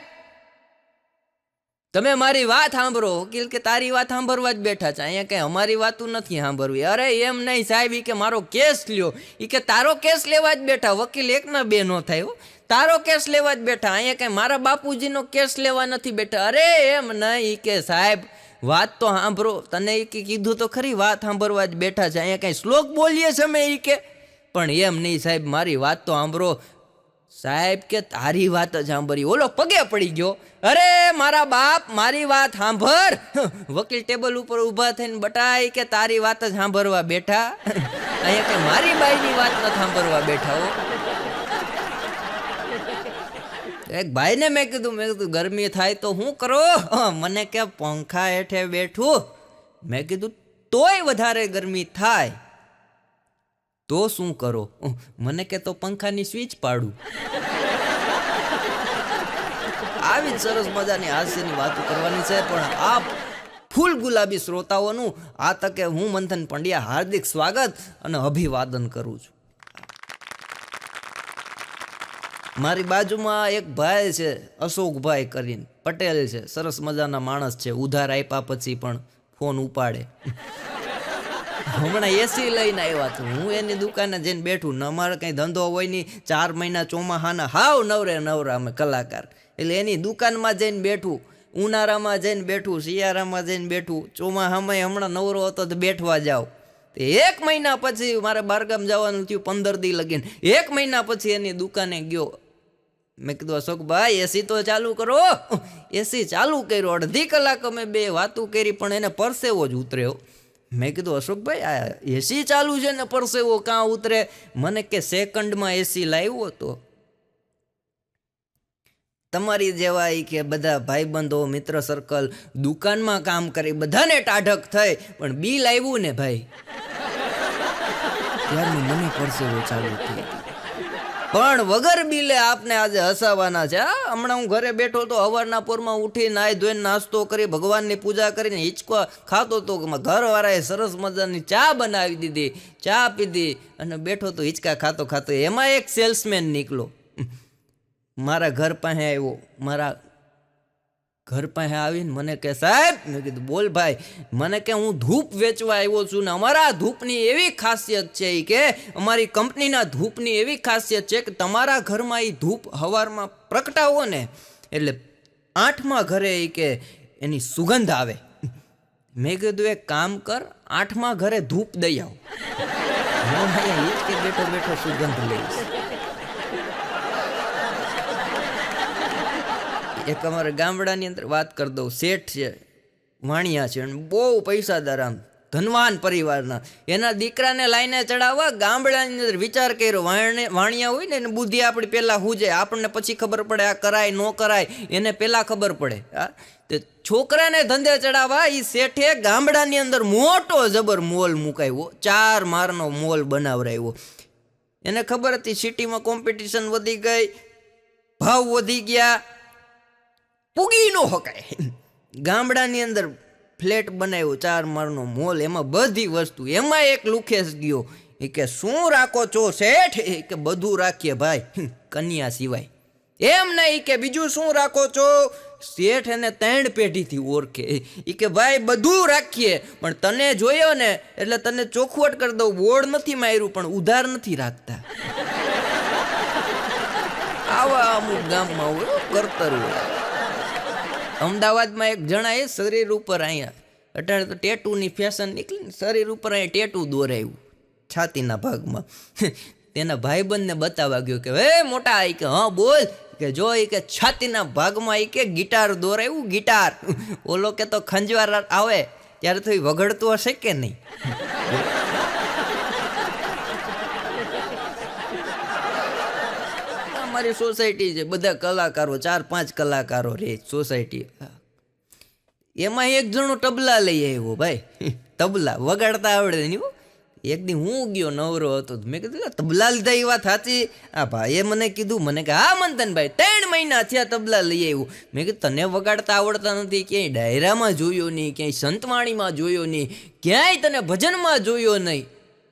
[SPEAKER 1] તમે મારી વાત સાંભળો. વકીલ કે તારી વાત સાંભળવા જ બેઠા છે, અહીંયા કઈ અમારી વાતું નથી સાંભળવી. અરે એમ નહીં સાહેબ, એ કે મારો કેસ લ્યો. એ કે તારો કેસ લેવા જ બેઠા. વકીલ એકના બે નો થાય, તારો કેસ લેવા જ બેઠા, અહીંયા કઈ મારા બાપુજીનો કેસ લેવા નથી બેઠા. અરે એમ નહીં, એ કે સાહેબ વાત તો સાંભળો, તને એ કીધું તો ખરી, વાત સાંભળવા જ બેઠા છે, અહીંયા કઈ શ્લોક બોલીએ છે અમે. એ કે પણ એમ નહીં સાહેબ, મારી વાત તો સાંભળો. સાહેબ કે તારી વાત જ સાંભળી. ઓલો પગે પડી ગયો. અરે મારા બાપ, મારી વાત સાંભળ. વકીલ ટેબલ ઉપર ઊભા થઈને બટાઈ કે તારી વાત જ સાંભળવા બેઠા, અહીંયા કે મારી બાઈની વાત ન સાંભળવા બેઠા હો. એક ભાઈને મેં કીધું ગરમી થાય તો શું કરો? મને કે પંખા હેઠે બેઠું. મેં કીધું તોય વધારે ગરમી થાય તો શું કરો? મને કે તો પંખાની સ્વિચ પાડું. આવી જ સરસ મજાની હાસ્યની વાતો કરવાની છે. પણ આ ફૂલ ગુલાબી શ્રોતાઓનું આ તકે હું મંથન પંડ્યા હાર્દિક સ્વાગત અને અભિવાદન કરું છું. મારી બાજુમાં એક ભાઈ છે, અશોકભાઈ કરીને, પટેલ છે, સરસ મજાના માણસ છે. ઉધાર આપ્યા પછી પણ ફોન ઉપાડે. હમણાં એસી લઈને આવ્યા છું. હું એની દુકાને જઈને બેઠું. ન અમારે કંઈ ધંધો હોય નહીં, 4 મહિના ચોમાહાના હાવ નવરા અમે કલાકાર. એટલે એની દુકાનમાં જઈને બેઠું, ઉનાળામાં જઈને બેઠું, શિયાળામાં જઈને બેઠું, ચોમાહામાં હમણાં નવરો હતો તો બેઠવા જાઓ. 1 મહિના પછી મારે બહારગામ જવાનું થયું, 15 દી લગીને. 1 મહિના પછી એની દુકાને ગયો. મેં કીધું અશોકભાઈ એસી તો ચાલુ કરો. એસી ચાલુ કર્યો, 1.5 કલાક અમે બે વાતું કરી, પણ એને પરસેવો જ ઉતર્યો. મેં કીધું અશોકભાઈ આ એસી ચાલુ છે ને પરસેવો કાં ઉતરે? મને કે સેકન્ડમાં એસી લાવ્યો હતો. તમારી જેવા કે બધા ભાઈબંધો, મિત્ર સર્કલ દુકાનમાં કામ કરી, બધાને ટાઢક થઈ, પણ બિલ આવ્યું ને ભાઈ, ત્યારનું મને પરસેવો ચાલુ થઈ. પણ વગર બિલે આપને આજે હસાવાના છે. હમણાં હું ઘરે બેઠો તો સવારના પોરમાં ઉઠી નાઈ ધોઈને નાસ્તો કરી, ભગવાનની પૂજા કરીને હિંચકો ખાતો તો ઘરવાળાએ સરસ મજાની ચા બનાવી દીધી, ચા પીધી અને બેઠો તો હિંચકા ખાતો ખાતો. એમાં એક સેલ્સમેન નીકળો, મારા ઘર પાસે આવ્યો. મારા ઘર પાસે આવીને મને કે સાહેબ, મેં કીધું બોલ ભાઈ. મને કે હું ધૂપ વેચવા આવ્યો છું ને અમારા ધૂપની એવી ખાસિયત છે, કે અમારી કંપનીના ધૂપની એવી ખાસિયત છે કે તમારા ઘરમાં એ ધૂપ સવારમાં પ્રગટાવો ને એટલે 8મા ઘરે કે એની સુગંધ આવે. મેં કીધું એક કામ કર, 8મા ઘરે ધૂપ દઈ આવ, હું અહીંયા હિંચકે બેઠો બેઠો સુગંધ લઈશ. એક અમારા ગામડાની અંદર વાત કરી દઉં. શેઠ છે, વાણિયા છે, અને બહુ પૈસાદાર, આમ ધનવાન પરિવારના. એના દીકરાને લાઈને ચડાવવા ગામડાની અંદર વિચાર કર્યો. વાણિયા હોય ને એને બુદ્ધિ આપણી પહેલાં હુજે, આપણને પછી ખબર પડે આ કરાય ન કરાય, એને પહેલાં ખબર પડે. તે છોકરાને ધંધે ચડાવવા એ શેઠે ગામડાની અંદર મોટો જબર મોલ મુકાવ્યો, 4 માળનો મોલ બનાવરાવ્યો. એને ખબર હતી સિટીમાં કોમ્પિટિશન વધી ગઈ, ભાવ વધી ગયા, પૂગી ન હકાય. ગામડાની અંદર ફ્લેટ બનાવ્યો, 4 માળનો મોલ, એમાં બધી વસ્તુ. એમાં એક લુખેશ ગયો, એ કે શું રાખો છો શેઠ? એ કે બધું રાખીએ ભાઈ, કન્યા સિવાય. એમ નહીં કે બીજું શું રાખો છો? શેઠ એને 3 પેઢીથી ઓળખે. એ કે ભાઈ બધું રાખીએ, પણ તને જોયો ને એટલે તને ચોખવટ કરી દઉં, બોર્ડ નથી માર્યું પણ ઉધાર નથી રાખતા. આવા અમુક ગામમાં હોય કરતર હોય. અમદાવાદમાં એક જણાએ શરીર ઉપર અહીંયા અત્યારે તો ટેટુની ફેશન નીકળી, શરીર ઉપર અહીંયા ટેટુ દોરાયું છાતીના ભાગમાં. તેના ભાઈબંધને બતાવવા ગયો કે હે મોટા, એ કે હા બોલ, કે જો એ કે છાતીના ભાગમાં એ કે ગિટાર દોરાયું, ગિટાર. ઓલો કે તો ખંજવાર આવે ત્યારે તો એ વગડતું હશે કે નહીં? અમારી સોસાયટી છે, બધા કલાકારો, 4-5 કલાકારો રે સોસાયટી. એમાં એક જણો તબલા લઈ આવ્યો ભાઈ, તબલા વગાડતા આવડે નહીં. એક દી હું ગયો, નવરો હતો, મેં કીધું તબલા લીધા એ વાત સાચી? આ ભાઈએ મને કીધું, મને કે હા મંથનભાઈ 3 મહિના થયા તબલા લઈ આવ્યું. મેં કીધું તને વગાડતા આવડતા નથી, ક્યાંય ડાયરામાં જોયો નહીં, ક્યાંય સંતવાણીમાં જોયો નહીં, ક્યાંય તને ભજનમાં જોયો નહીં.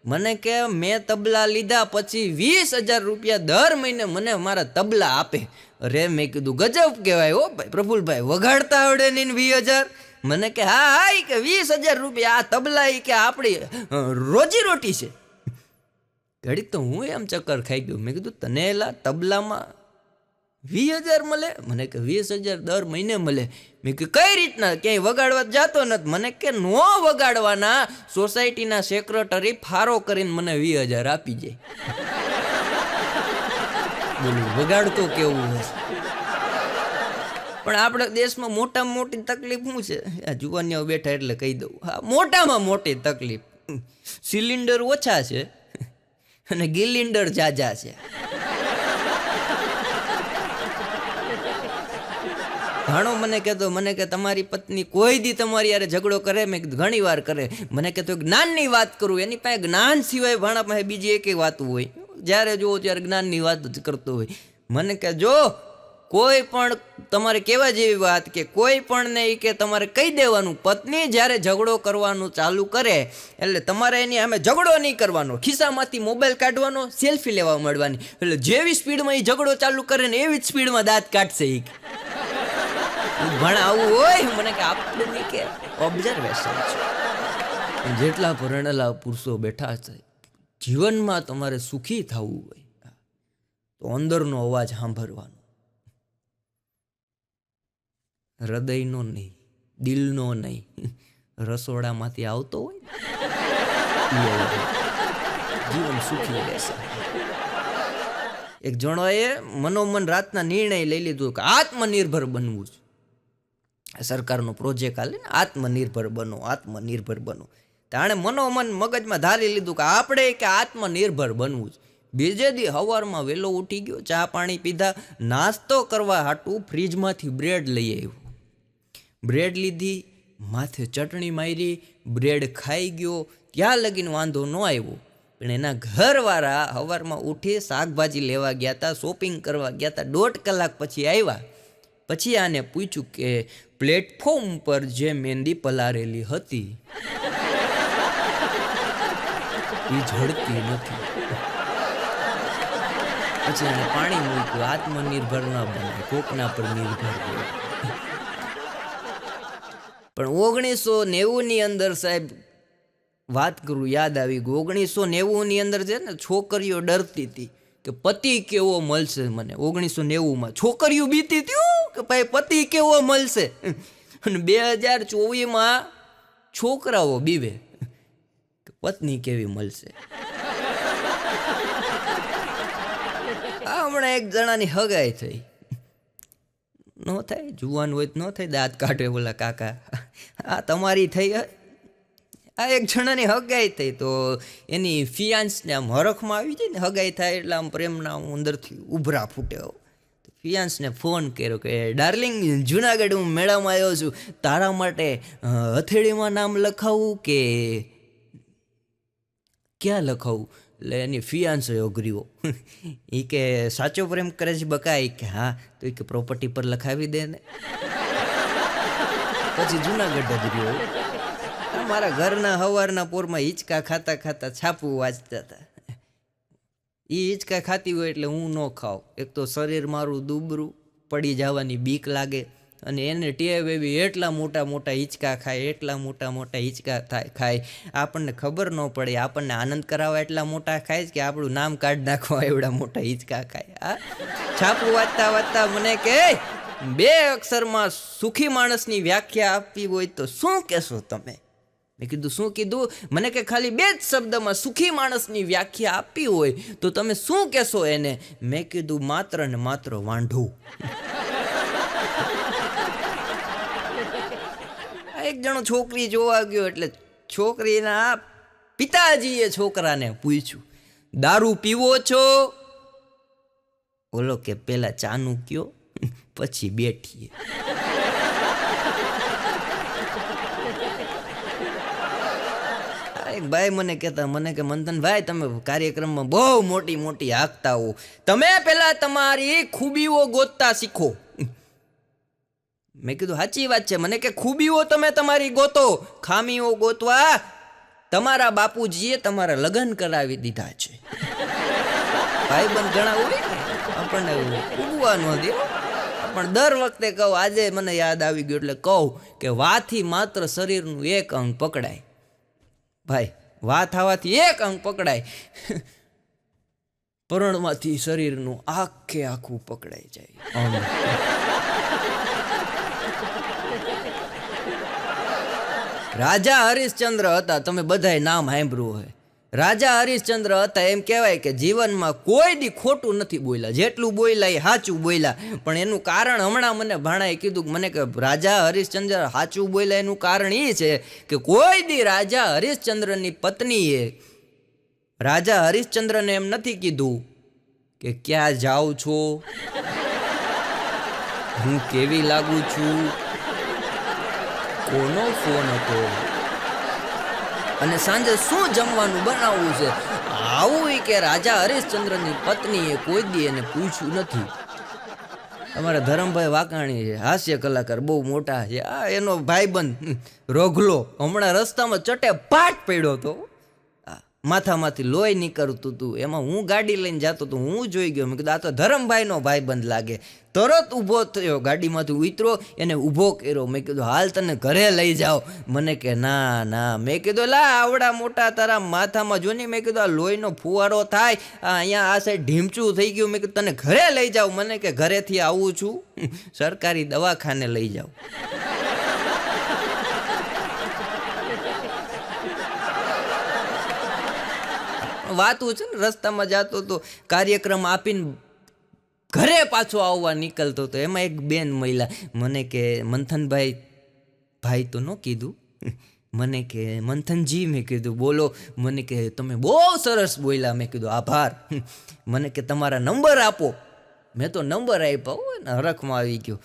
[SPEAKER 1] મને કે મેં તબલા લીધા પછી 20,000 રૂપિયા દર મહિને મને મારા તબલા આપે. અરે મેં કીધું ગજબ કહેવાય હો ભાઈ પ્રફુલભાઈ, વગાડતા આવડે નહીં 20,000? મને કે હા કે 20,000 રૂપિયા આ તબલા કે આપણી રોજીરોટી છે. ઘડીક તો હું એમ ચક્કર ખાઈ ગયો. મેં કીધું તને એલા તબલામાં 20,000 મળે? મને કે 20,000 દર મહિને મળે. મેં કીધું કઈ રીતના? ક્યાંય વગાડવા જતો નથી? મને કે નો વગાડવાના, સોસાયટીના સેક્રેટરી ફારો કરીને મને 20,000 આપી જાય. બોલું વગાડતો કેવું હશે? પણ આપણા દેશમાં મોટામાં મોટી તકલીફ શું છે? આ જુવાનીઓ બેઠા એટલે કહી દઉં, હા મોટામાં મોટી તકલીફ સિલિન્ડર ઓછા છે અને ગિલિન્ડર જાજા છે. ઘણો મને કહેતો, મને કે તમારી પત્ની કોઈ દી તમારી યારે ઝઘડો કરે? મેં કીધું ઘણી વાર કરે. મને કહેતો જ્ઞાનની વાત કરું, એની પાસે જ્ઞાન સિવાય ભાણા પાસે બીજી એકેય વાત હોય, જ્યારે જુઓ ત્યારે જ્ઞાનની વાત જ કરતો હોય. મને કે જો કોઈ પણ તમારે કહેવા જેવી વાત કે કોઈ પણ નહીં કે તમારે કહી દેવાનું, પત્ની જ્યારે ઝઘડો કરવાનું ચાલુ કરે એટલે તમારે એની સામે ઝઘડો નહીં કરવાનો, ખિસ્સામાંથી મોબાઈલ કાઢવાનો, સેલ્ફી લેવા મળવાની. એટલે જેવી સ્પીડમાં એ ઝઘડો ચાલુ કરે ને એવી જ સ્પીડમાં દાંત કાઢશે. એ ભણાવવું હોય મને કે આપણું કે ઓબ્ઝર્વેશન છે. જેટલા પરણેલા પુરુષો બેઠા છે, જીવનમાં તમારે સુખી થવું હોય તો અંદરનો અવાજ સાંભળવાનો, હૃદયનો નહીં, દિલનો નહીં, રસોડામાંથી આવતો હોય જીવન સુખી રહેશે. એક જણોએ મનોમન રાતના નિર્ણય લઈ લીધો કે આત્મનિર્ભર બનવું છે. સરકારનો પ્રોજેક્ટ હાલે ને, આત્મનિર્ભર બનો, આત્મનિર્ભર બનો. તાણે મનોમન મગજમાં ધારી લીધું કે આપણે કે આત્મનિર્ભર બનવું છે. બીજે દી સવારમાં વહેલો ઉઠી ગયો, ચા પાણી પીધા, નાસ્તો કરવા હાટું ફ્રીજમાંથી બ્રેડ લઈ આવ્યો. બ્રેડ લીધી, માથે ચટણી મારી, બ્રેડ ખાઈ ગયો. ત્યાં લગીને વાંધો ન આવ્યો. પણ એના ઘરવાળા સવારમાં ઉઠી શાકભાજી લેવા ગયા હતા, શોપિંગ કરવા ગયા હતા, 1.5 કલાક પછી આવ્યા. પછી આને પૂછ્યું કે પ્લેટફોર્મ પર જે મહેંદી પલારેલી હતી એ ઝડતી નથી. પછી એને પાણી મૂક્યું. આત્મનિર્ભર ન બને, કોકના પર નિર્ભર હોય. પણ 1990ની અંદર સાહેબ વાત કરું, યાદ આવી ગયું. 1990ની અંદર છે ને છોકરીઓ ડરતી હતી કે પતિ કેવો મળશે મને. 1990માં છોકરીઓ બીતી હતી કે ભાઈ પતિ કેવો મળશે. અને 2024માં છોકરાઓ બીવે કે પત્ની કેવી મળશે. હમણાં એક જણાની હગાઈ થઈ, ન થાય, જુવાન હોય તો ન થાય, દાંત કાઢે બોલા કાકા આ તમારી થઈ. આ એક જણાની હગાઈ થઈ તો એની ફિયાન્સને આમ હરખમાં આવી જાય ને, હગાઈ થાય એટલે આમ પ્રેમના અંદરથી ઉભરા ફૂટે. ફિયાન્સને ફોન કર્યો કે ડાર્લિંગ જુનાગઢ હું મેળામાં આવ્યો છું, તારા માટે હથેળીમાં નામ લખાવું કે ક્યાં લખાવું? એટલે એની ફિયાન્સે અઘર્યો. એ કે સાચો પ્રેમ કરે છે બકા? એ કે હા. તો એ કે પ્રોપર્ટી પર લખાવી દે ને. પછી જુનાગઢ જ રહ્યો. મારા ઘરના સવારના પોરમાં હિંચકા ખાતા ખાતા છાપું વાંચતા હતા. એ હિંચકા ખાતી હોય એટલે હું ન ખાઉં. એક તો શરીર મારું દુબરું, પડી જવાની બીક લાગે, અને એને ટેવ એવી એટલા મોટા મોટા હિંચકા ખાય, એટલા મોટા મોટા હિંચકા ખાય. આપણને ખબર ન પડે, આપણને આનંદ કરાવવા એટલા મોટા ખાય કે આપણું નામ કાઢી નાખવા એવડા મોટા હિંચકા ખાય. આ છાપું વાંચતા વાંચતા મને કે 2 અક્ષરમાં સુખી માણસની વ્યાખ્યા આપવી હોય તો શું કહેશો તમે? મેં કીધું શું કીધું? મને કે ખાલી 2 જ શબ્દમાં સુખી માણસની વ્યાખ્યા આપવી હોય તો તમે શું કહેશો એને? મેં કીધું માત્ર ને માત્ર વાંઢું. એક જણો છોકરી જોવા ગયો એટલે છોકરીના પિતાજીએ છોકરાને પૂછ્યું, દારૂ પીવો છો? ઓલો કે પેલા ચાનું કયો પછી બેઠીએ. એક ભાઈ મને કહેતા, મને કે મંથનભાઈ તમે કાર્યક્રમમાં બહુ મોટી મોટી હાંકતા હો, તમે પેલા તમારી ખૂબીઓ ગોતતા શીખો. મેં કીધું સાચી વાત છે. મને કે ખૂબીઓ તમે તમારી ગોતો, ખામીઓ ગોતવા તમારા બાપુજીએ તમારા લગ્ન કરાવી દીધા છે. ભાઈબંધ ઘણા હોય ને આપણને ઉગવા ન દે, પણ દર વખતે કહું, આજે મને યાદ આવી ગયું એટલે કહું કે વાથી માત્ર શરીરનું એક અંગ પકડાય. ભાઈ વાત થવાથી એક અંગ પકડાય, પરણમાંથી શરીરનું આખે આખું પકડાઈ જાય. રાજા હરિશ્ચંદ્ર હતા, તમે બધાય નામ સાંભળ્યું હોય. રાજા હરિશ્ચંદ્ર હતા, એમ કહેવાય કે જીવનમાં કોઈ દી ખોટું નથી બોલ્યા, જેટલું બોલ્યા એ સાચું બોલ્યા. પણ એનું કારણ હમણાં મને ભાણાએ કીધું, મને કે રાજા હરિશ્ચંદ્ર સાચું બોલ્યા એનું કારણ એ છે કે કોઈ દી રાજા હરિશ્ચંદ્રની પત્નીએ રાજા હરિશ્ચંદ્રને એમ નથી કીધું કે ક્યાં જાઉં છો, હું કેવી લાગુ છું, કોનો ફોન હતો અને સાંજે શું જમવાનું બનાવવું છે, આવું કે રાજા હરિશ્ચંદ્રની પત્નીએ કોઈ દી એને પૂછ્યું નથી. અમારા ધરમભાઈ વાકાણી છે, હાસ્ય કલાકાર બહુ મોટા છે. આ એનો ભાઈબંધ રોઘલો હમણાં રસ્તામાં ચટે પાટ પડ્યો હતો, માથામાંથી લોહી નીકળતું હતું. એમાં હું ગાડી લઈને જતો હતો, હું જોઈ ગયો. મેં કીધું આ તો ધરમભાઈનો ભાઈબંધ લાગે. તરત ઊભો થયો, ગાડીમાંથી ઉતરો, એને ઊભો કર્યો. મેં કીધું હાલ તને ઘરે લઈ જાઓ. મને કે ના ના. મેં કીધું લા આવડા મોટા તારા માથામાં જો ને, મેં કીધું આ લોહીનો ફુવારો થાય, અહીંયા આ સાઈડ ઢીમચું થઈ ગયું. મેં કીધું તને ઘરે લઈ જાઉં. મને કે ઘરેથી આવું છું, સરકારી દવાખાને લઈ જાઉં. વાતું છે ને, રસ્તામાં જતો તો કાર્યક્રમ આપીને ઘરે પાછો આવવા નીકળતો હતો. એમાં એક બેન મહિલા મને કે મંથનભાઈ, ભાઈ તો ન કીધું, મને કે મંથનજી. મેં કીધું બોલો. મને કે તમે બહુ સરસ બોલ્યા. મેં કીધું આભાર. મને કે તમારા નંબર આપો. મેં તો નંબર આપ્યા ને, હરખમાં આવી ગયો.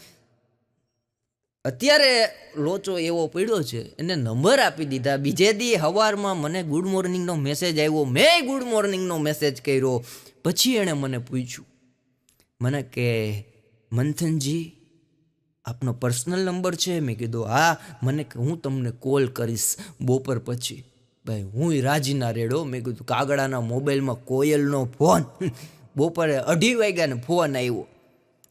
[SPEAKER 1] અત્યારે લોચો એવો પડ્યો છે, એને નંબર આપી દીધા. બીજે દી સવારમાં મને ગુડ મોર્નિંગનો મેસેજ આવ્યો. મેં ગુડ મોર્નિંગનો મેસેજ કર્યો. પછી એણે મને પૂછ્યું, મને કે મંથનજી આપનો પર્સનલ નંબર છે? મેં કીધું હા. મને કે હું તમને કોલ કરીશ બપોર પછી. ભાઈ હું રાજીના રેડો. મેં કીધું કાગડાના મોબાઈલમાં કોયલનો ફોન. બપોરે 2:30 વાગ્યાને ફોન આવ્યો.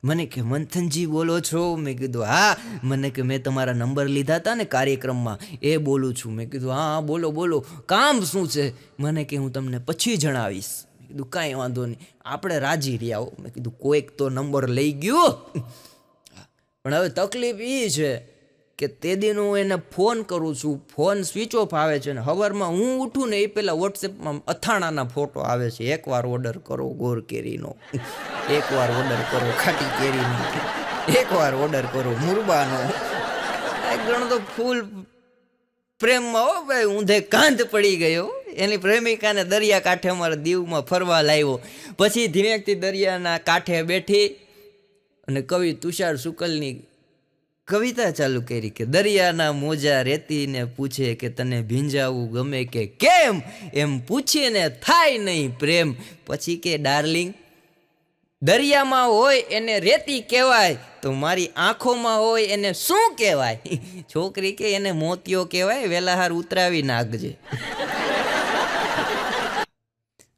[SPEAKER 1] મને કે મંથનજી બોલો છો? મેં કીધું હા. મને કે મેં તમારા નંબર લીધા હતા ને કાર્યક્રમમાં, એ બોલું છું. મેં કીધું હા હા બોલો બોલો, કામ શું છે? મને કે હું તમને પછી જણાવીશ. મેં કીધું કાંઈ વાંધો નહીં, આપણે રાજી રહ્યા હો. મેં કીધું કોઈક તો નંબર લઈ ગયો. પણ હવે તકલીફ એ છે કે તે દિન હું એને ફોન કરું છું, ફોન સ્વિચ ઓફ આવે છે ને સવારમાં હું ઉઠું ને એ પહેલાં વોટ્સએપમાં અથાણાના ફોટો આવે છે. એકવાર ઓર્ડર કરો ગોર કેરીનો, એકવાર ઓર્ડર કરો ખાટી કેરીનો, એકવાર ઓર્ડર કરો મુરબાનો. એક જણો તો ફૂલ પ્રેમમાં હો ભાઈ, ઊંધે કાંધ પડી ગયો. એની પ્રેમિકાને દરિયા કાંઠે અમારા દીવમાં ફરવા લાવ્યો. પછી ધીમેકથી દરિયાના કાંઠે બેઠી અને કવિ તુષાર શુકલની કવિતા ચાલુ કરી કે દરિયાના મોજા રેતીને પૂછે કે તને ભીંજાવું ગમે કે કેમ, એમ પૂછીને થાય નહીં પ્રેમ. પછી કે ડાર્લિંગ, દરિયામાં હોય એને રેતી કહેવાય, તો મારી આંખોમાં હોય એને શું કહેવાય? છોકરી કે એને મોતિયો કહેવાય, વેલાહાર ઉતરાવી નાખજે.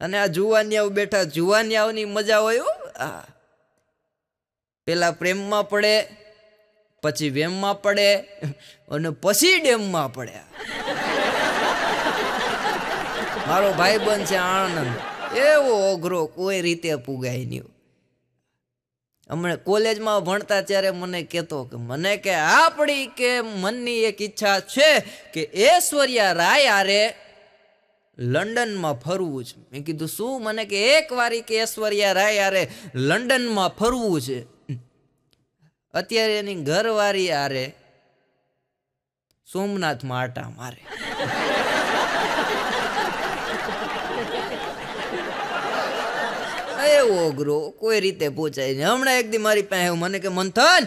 [SPEAKER 1] અને આ જુવાનિયાઓ બેઠા, જુવાનિયાઓની મજા હોય હો. પેલા પ્રેમમાં પડે, પછી વેમમાં પડે અને પછી ડેમમાં પડ્યા. મારો ભાઈબંધ છે આનંદ, એવો અઘરો કોઈ રીતે પુગાય નહીં. હમણાં કોલેજમાં ભણતા ત્યારે મને કહેતો કે મને કે આપણી કે મનની એક ઈચ્છા છે કે ઐશ્વર્યા રાય હારે લંડનમાં ફરવું છે. મેં કીધું શું? મને કે એક વારી કે ઐશ્વર્યા રાય હારે લંડનમાં ફરવું છે. અત્યારે એની ઘરવાળી હારે સોમનાથમાં આટા મારે. એવો અઘરો કોઈ રીતે પૂછાય ને. હમણાં એક દી મારી પાસે મને કે મંથન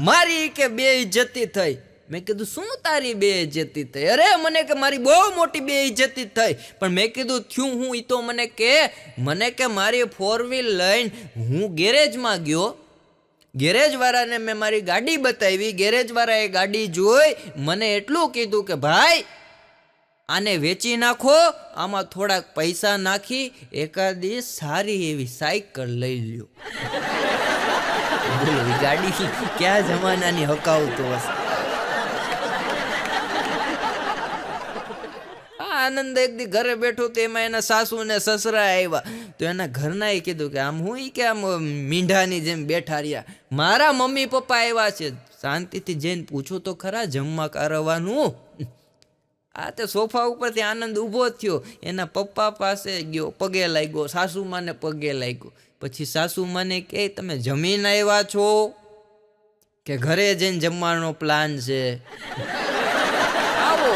[SPEAKER 1] મારી કે બેઇજ્જતી થઈ. મેં કીધું શું તારી બેઇજ્જતી થઈ? અરે મને કે મારી બહુ મોટી બેઇજ્જતી થઈ. પણ મેં કીધું થયું હું? એ તો મને કે મારી 4 વ્હીલ લઈને હું ગેરેજમાં ગયો, ગેરેજવાળાને મેં મારી ગાડી બતાવી, ગેરેજવાળાએ ગાડી જોઈ મને એટલું કીધું કે ભાઈ આને વેચી નાખો, આમાં થોડાક પૈસા નાખી એકાદી સારી એવી સાયકલ લઈ લ્યો. બોલો એ ગાડી ક્યાં જમાનાની હકાવતો હશે. આનંદ એક દી ઘરે બેઠો તો એમાં એના સાસુ ને સસરા આવ્યા તો એના ઘરના એ કીધું કે આમ હું કે આમ મીંઢાની જેમ બેઠા રહ્યા. મારા મમ્મી પપ્પા આવ્યા છે, શાંતિથી જઈને પૂછો તો ખરા જમવા કારવાનું. આ તે સોફા ઉપરથી આનંદ ઊભો થયો, એના પપ્પા પાસે ગયો, પગે લાગ્યો, સાસુમાને પગે લાગ્યો. પછી સાસુમાને કે તમે જમીન આવ્યા છો કે ઘરે જઈને જમવાનો પ્લાન છે? આવો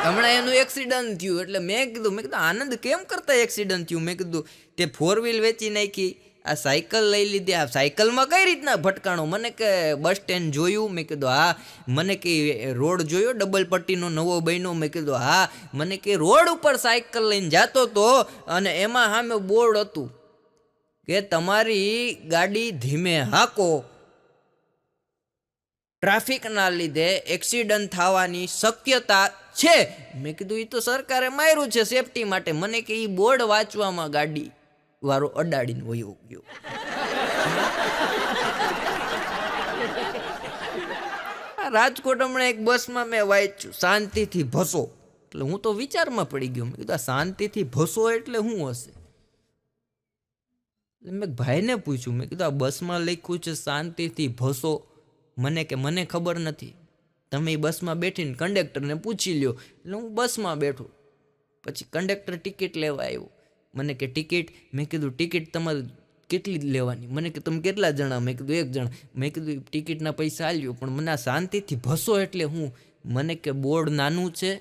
[SPEAKER 1] હમણાં એનું એક્સિડન્ટ થયું એટલે મેં કીધું આનંદ કેમ કરતા એક્સિડન્ટ થયું? મેં કીધું તે 4 વ્હીલ વેચી નાખી, આ સાયકલ લઈ લીધી, આ સાયકલમાં કઈ રીતના ભટકાણો? મને કે બસ સ્ટેન્ડ જોયું. મેં કીધું હા. મને કે રોડ જોયો ડબલ પટ્ટીનો નવો બન્યો? મેં કીધું હા. મને કે રોડ ઉપર સાયકલ લઈને જતો હતો અને એમાં સામે બોર્ડ હતું કે તમારી ગાડી ધીમે હાંકો, ટ્રાફિકના લીધે એક્સિડન્ટ થવાની શક્યતા છે. મેં કીધું એ તો સરકારે માર્યું છે સેફટી માટે. મને કે એ બોર્ડ વાંચવામાં ગાડી વાળો અડાડીને વયો ગયો. રાજકોટ હમણાં એક બસમાં મેં વાંચ્યું શાંતિથી ભસો, એટલે હું તો વિચારમાં પડી ગયો. મેં કીધું શાંતિથી ભસો એટલે શું હશે? મેં ભાઈને પૂછ્યું, મેં કીધું આ બસમાં લખ્યું છે શાંતિથી ભસો. મને કે મને ખબર નથી, તમે બસમાં બેઠીને કંડક્ટરને પૂછી લ્યો. એટલે હું બસમાં બેઠો, પછી કંડક્ટર ટિકિટ લેવા આવ્યો. મને કે ટિકિટ? મેં કીધું ટિકિટ તમારે કેટલી લેવાની? મને કે તમે કેટલા જણા? મેં કીધું 1 જણ. મેં કીધું ટિકિટના પૈસા આલ્યો, પણ મને આ શાંતિથી ભસો એટલે હું? મને કે બોર્ડ નાનું છે,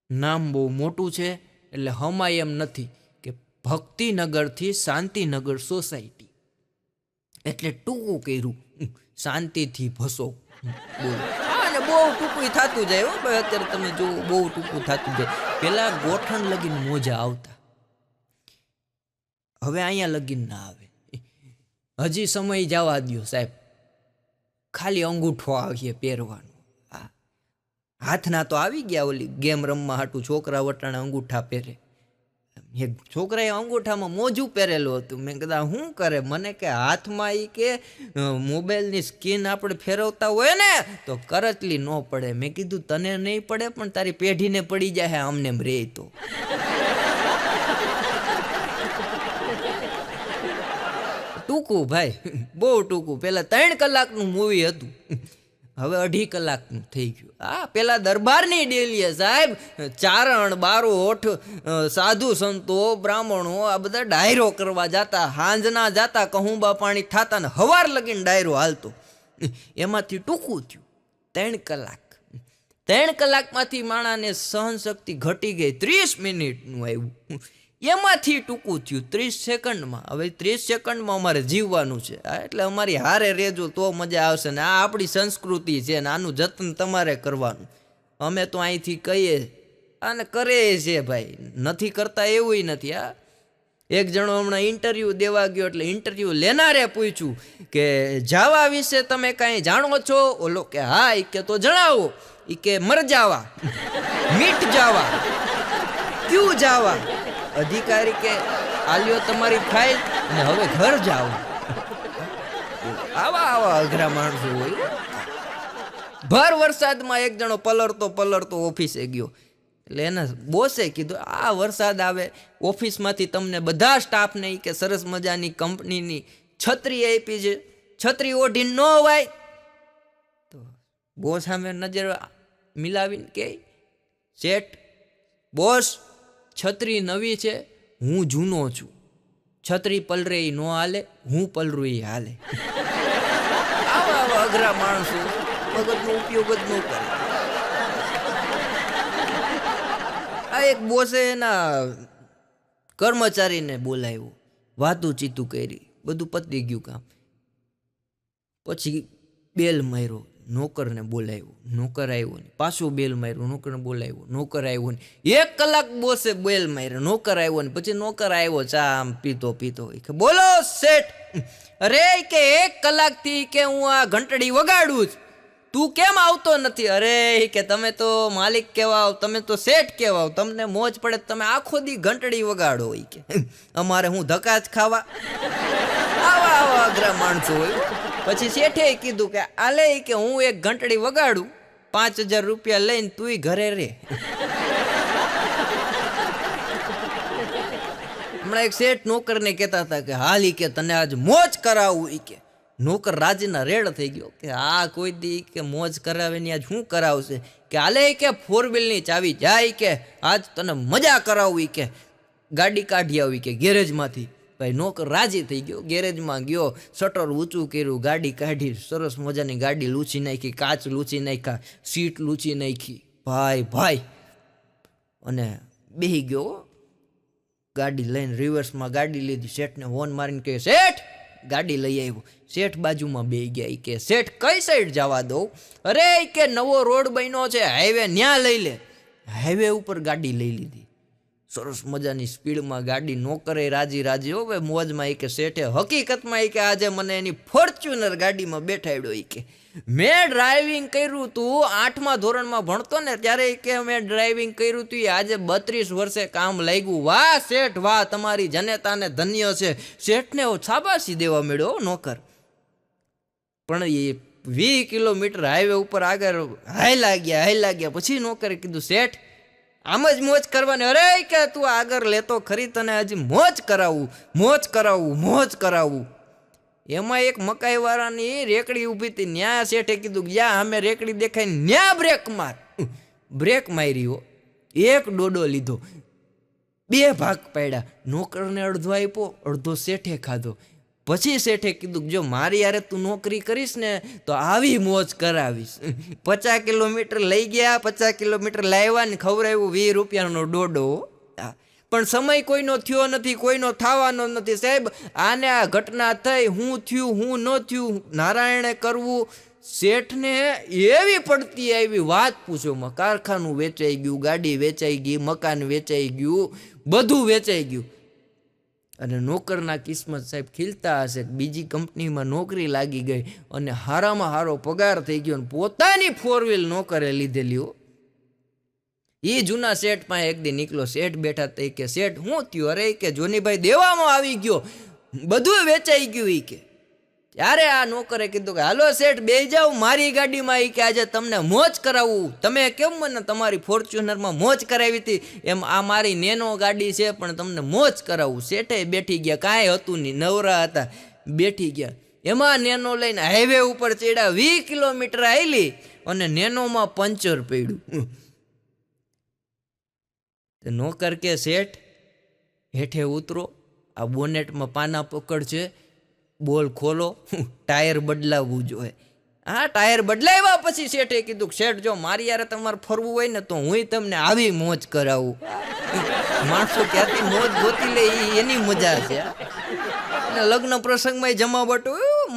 [SPEAKER 1] નામ બહુ મોટું છે, એટલે હમાય એમ નથી કે ભક્તિનગરથી શાંતિનગર સોસાયટી, એટલે ટૂંકું કર્યું શાંતિથી ભસો. અને બહુ ટૂંકું થતું જાય હો ભાઈ. અત્યારે તમે જો બહુ ટૂંકું થતું જાય. પેલા ગોઠણ લગીને મોજા આવતા, હવે અહીંયા લગીન ના આવે. હજી સમય જવા દો સાહેબ, ખાલી અંગૂઠો આવીએ પહેરવાનું. હાથના તો આવી ગયા, ઓલી ગેમ રમવા હાટું છોકરા વટાણા અંગૂઠા પહેરે. એક છોકરાએ અંગૂઠામાં મોજું પહેરેલું હતું. મેં કીધું શું કરે? મને કે હાથમાં એ કે મોબાઈલની સ્કીન આપણે ફેરવતા હોય ને તો કરચલી ન પડે. મેં કીધું તને નહીં પડે પણ તારી પેઢીને પડી જાય અમને એમ રે તો. ટૂંકું ભાઈ, બહુ ટૂંકું. પેલા 3 કલાકનું મૂવી હતું, હવે 2.5 કલાકનું થઈ ગયું. પેલા દરબારની ડેલીએ સાહેબ ચારણ બારોઠ સાધુ સંતો બ્રાહ્મણો આ બધા ડાયરો કરવા જતા, હાંજના જતા, કહુંબા પાણી થતા ને હવાર લગીને ડાયરો હાલતો. એમાંથી ટૂંકું થયું 3 કલાક. 3 કલાકમાંથી માણાને સહનશક્તિ ઘટી ગઈ, 30 મિનિટનું આવ્યું. એમાંથી ટૂંકું થયું 30 સેકન્ડમાં. હવે 30 સેકન્ડમાં અમારે જીવવાનું છે, એટલે અમારી હારે રહેજો તો મજા આવશે. ને આ આપણી સંસ્કૃતિ છે ને આનું જતન તમારે કરવાનું. અમે તો અહીંથી કહીએ અને કરીએ છીએ ભાઈ, નથી કરતા એવું નથી. એક જણો હમણાં ઇન્ટરવ્યૂ દેવા ગયો, એટલે ઇન્ટરવ્યૂ લેનારે પૂછ્યું કે જાવા વિશે તમે કાંઈ જાણો છો? ઓલો કે હા. એ કે તો જણાવો. એ કે મર જાવા, મીટ જાવા, ક્યું જાવા? અધિકારી કે આલ્યો તમારી ફાઇલ અને હવે ઘર જાઓ. આવા અઘરા માણસો હોય. ભર વરસાદમાં એક જણો પલળતો ઓફિસે ગયો, એટલે એના બોસે કીધું આ વરસાદ આવે, ઓફિસમાંથી તમને બધા સ્ટાફને કે સરસ મજાની કંપનીની છત્રી આપી છે, છત્રી ઓઢીને ન હોય તો બોસ સામે નજર મિલાવીને કે શેઠ બોસ છત્રી નવી છે, હું જૂનો છું, છત્રી પલરે ન હાલે, હું પલરું એ હાલે. આવા અઘરા માણસો મગજનો ઉપયોગ જ ન કરે. આ એક બોસે એના કર્મચારીને બોલાવ્યો, વાતું ચીતું કરી, બધું પતી ગયું કામ. પછી બેલ માર્યો, નોકરને બોલાવ્યો, નોકર આવ્યો ને પાછું બેલ માર્યો, નોકરને બોલાવ્યો, નોકર આવ્યો ને 1 કલાક બોસે બેલ માર્યો, નોકર આવ્યો ને પછી નોકર આવ્યો ચા આમ પીતો પીતો કે બોલો શેઠ, અરે કે 1 કલાકથી કે હું આ ઘંટડી વગાડું છું, તું કેમ આવતો નથી? અરે કે તમે તો માલિક કહેવાઓ, તમે તો શેઠ કહેવાઓ, તમને મોજ પડે તમે આખો દી ઘંટડી વગાડો. કે અમારે હું ધક્કા જ ખાવા? આવા આવા અઘરા માણસો હોય. પછી શેઠે કીધું કે આલે કે હું એક ઘંટડી વગાડું, 5,000 રૂપિયા લઈને તુંય ઘરે રે. હમણાં એક શેઠ નોકરને કહેતા હતા કે હાલ કે તને આજ મોજ કરાવું. કે નોકર રાજીના રેડ થઈ ગયો કે આ કોઈ દી કે મોજ કરાવે ને આજ શું કરાવશે? કે હાલે કે 4 વ્હીલની ચાવી જાય, કે આજ તને મજા કરાવું. કે ગાડી કાઢી આવી કે ગેરેજમાંથી. ભાઈ નોકર રાજી થઈ ગયો, ગેરેજમાં ગયો, શટર ઊંચું કર્યું, ગાડી કાઢી, સરસ મજાની ગાડી લૂછી નાખી, કાચ લૂછી નાખ્યા, સીટ લૂછી નાખી. ભાઈ અને બેહી ગયો, ગાડી લઈને રિવર્સમાં ગાડી લીધી, શેઠને હોર્ન મારીને કહે શેઠ, ગાડી લઈ આવ્યો. શેઠ બાજુમાં બેહી ગયા. કે શેઠ કઈ સાઈડ જવા દઉં? અરે કે નવો રોડ બન્યો છે, હાઈવે ન્યા લઈ લે. હાઈવે ઉપર ગાડી લઈ લીધી, સરસ મજાની સ્પીડમાં ગાડી. નોકરે રાજી હો ભાઈ મોજમાં. કે શેઠે હકીકતમાં કે આજે મને એની ફોર્ચ્યુનર ગાડીમાં બેઠાડ્યો. કે મેં ડ્રાઇવિંગ કર્યું તું 8મા ધોરણમાં ભણતો ને ત્યારે કે મેં ડ્રાઇવિંગ કર્યું તું, આજે 32 વર્ષે કામ લાગ્યું. વાહ શેઠ વાહ, તમારી જનેતાને ધન્ય છે. શેઠને શાબાશી દેવા મળ્યો નોકર. પણ એ 20 કિલોમીટર હાઈવે ઉપર આગળ હાયલા ગયા. પછી નોકરે કીધું શેઠ આમ જ મોજ કરવાની? અરે કે તું આગળ લેતો ખરી, તને હજી મોજ કરાવું. એમાં એક મકાઈ વાળાની રેકડી ઊભી હતી, ન્યા શેઠે કીધું યા અમે રેકડી દેખાય ન્યા બ્રેક માર. બ્રેક માર્યો, એક ડોડો લીધો, 2 ભાગ પાડ્યા. નોકરને અડધો આપ્યો, અડધો શેઠે ખાધો. પછી શેઠે કીધું જો મારી યારે તું નોકરી કરીશ ને તો આવી મોજ કરાવીશ. 50 કિલોમીટર લઈ ગયા, 50 કિલોમીટર લાવ્યા ને ખવડાવ્યું 20 રૂપિયાનો ડોડો. પણ સમય કોઈનો થયો નથી, કોઈનો થવાનો નથી. સાહેબ આને આ ઘટના થઈ, હું થયું હું ન થયું નારાયણે કરવું. શેઠને એવી પડતી આવી વાત પૂછોમાં. કારખાનું વેચાઈ ગયું, ગાડી વેચાઈ ગઈ, મકાન વેચાઈ ગયું, બધું વેચાઈ ગયું. અને નોકરના કિસ્મત સાહેબ ખીલતા હશે, બીજી કંપનીમાં નોકરી લાગી ગઈ અને હારામાં હારો પગાર થઈ ગયો. પોતાની 4 વ્હીલ નોકરે લીધેલી. એ જૂના શેઠ પાસે એક દી નીકળ્યો. શેઠ બેઠા થઈ. કે શેઠ શું થયું? અરે કે જોનીભાઈ દેવામાં આવી ગયો, બધું વેચાઈ ગયું. કે ત્યારે આ નોકરે કીધું કે હાલો શેઠ બેસી જાઓ મારી ગાડીમાં. કે આજે તમને મોજ કરાવું. તમે કેમ મને તમારી ફોર્ચ્યુનરમાં મોજ કરાવી હતી, એમ આ મારી નેનો ગાડી છે પણ તમને મોજ કરાવું. શેઠે બેઠી ગયા, કાંઈ હતું નહીં, નવરા હતા, બેઠી ગયા. એમાં નેનો લઈને હાઈવે ઉપર ચડ્યા, 20 કિલોમીટર આવેલી અને નેનોમાં પંચર પડ્યું. નોકર કે શેઠ હેઠે ઉતરો, આ બોનેટમાં પાના પકડ છે, બોલ ખોલો, ટાયર બદલાવવું જોઈએ. હા ટાયર બદલાવ્યા. પછી શેઠે કીધું શેઠ જો મારી યારે તમારે ફરવું હોય ને તો હું તમને આવી મોજ કરાવું. માણસો ક્યાંથી મોજ ગોતી લે એની મજા છે. લગ્ન પ્રસંગમાં જમાવટ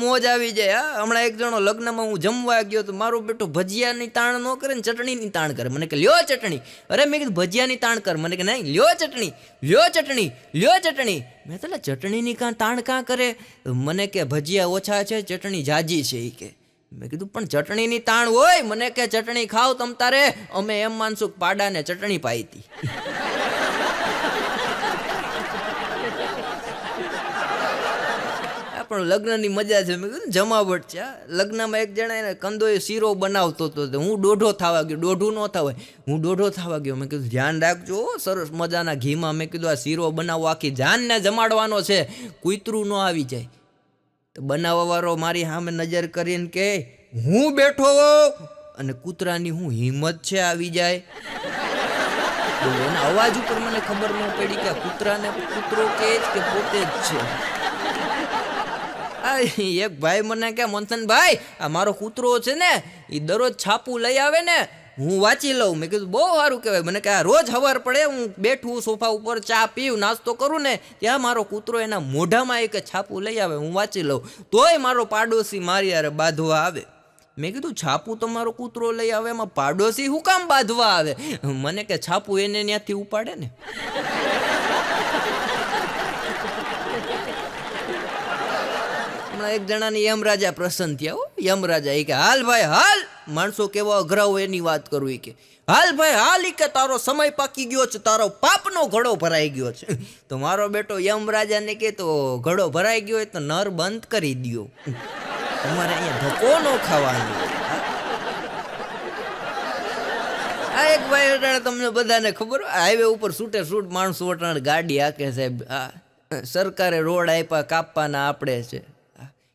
[SPEAKER 1] મોજ આવી જાય. હમણાં એક જણો લગ્નમાં હું જમવા ગયો તો મારો બેટો ભજીયાની તાણ ન કરે ને ચટણીની તાણ કરે. મને કે લ્યો ચટણી. અરે મેં કીધું ભજીયાની તાણ કર. મને કે નહીં લ્યો ચટણી. મેં તો ચટણીની તાણ કાં કરે? મને કે ભજીયા ઓછા છે, ચટણી જાજી છે. એ કે મેં કીધું પણ ચટણીની તાણ હોય. મને કે ચટણી ખાવ તમ તારે. અમે એમ માનશું પાડાને ચટણી પાઈ હતી. પણ લગ્નની મજા છે. મેં કીધું જમાવટ છે. લગ્નમાં એક જણા એને કંદોએ શીરો બનાવતો હતો, હું દોઢો થવા ગયો. દોઢું ન થવાય, હું દોઢો થવા ગયો. મેં કીધું ધ્યાન રાખજો સરસ મજાના ઘીમાં. મેં કીધું આ શીરો બનાવવો આખી જાનને જમાડવાનો છે, કૂતરું ન આવી જાય. તો બનાવવાવાળો મારી સામે નજર કરીને કે હું બેઠો હોઉં અને કૂતરાની હું હિંમત છે આવી જાય. એના અવાજ ઉપર મને ખબર ન પડી કે કૂતરાને કૂતરો કે પોતે જ છે. એક ભાઈ મને કે મંથનભાઈ આ મારો કૂતરો છે ને એ દરરોજ છાપું લઈ આવે ને હું વાંચી લઉં. મેં કીધું બહુ સારું કહેવાય. મને કે આ રોજ સવાર પડે હું બેઠું સોફા ઉપર ચા પીવું નાસ્તો કરું ને ત્યાં મારો કૂતરો એના મોઢામાં એક છાપું લઈ આવે, હું વાંચી લઉં. તોય મારો પાડોશી મારી યારે બાંધવા આવે. મેં કીધું છાપું તમારો કૂતરો લઈ આવે, એમાં પાડોશી શું કામ બાંધવા આવે? મને કે છાપું એને ત્યાંથી ઉપાડે ને. હમણાં એક જણાની યમરાજા પ્રસન્ન થયા. યમરાજા એ કે હાલ ભાઈ હાલ, માણસો કેવા અઘરા હોય એની વાત કરું. એ કે હાલ ભાઈ હાલ, ઈ કે તારો સમય પાકી ગયો છે, તારો પાપનો ઘડો ભરાઈ ગયો છે. તો મારો બેટો યમરાજાને કે તો ઘડો ભરાઈ ગયો હોય તો નર બંધ કરી દ્યો, તમારે અહીંયા ધક્કો ન ખાવાનો. આ એક ભાઈ અટાણે તમને બધાને ખબર, હાઈવે ઉપર છૂટે છૂટ માણસો અટાણે ગાડી હાકે સાહેબ. સરકારે રોડ આપ્યા કાપવાના આપણે છે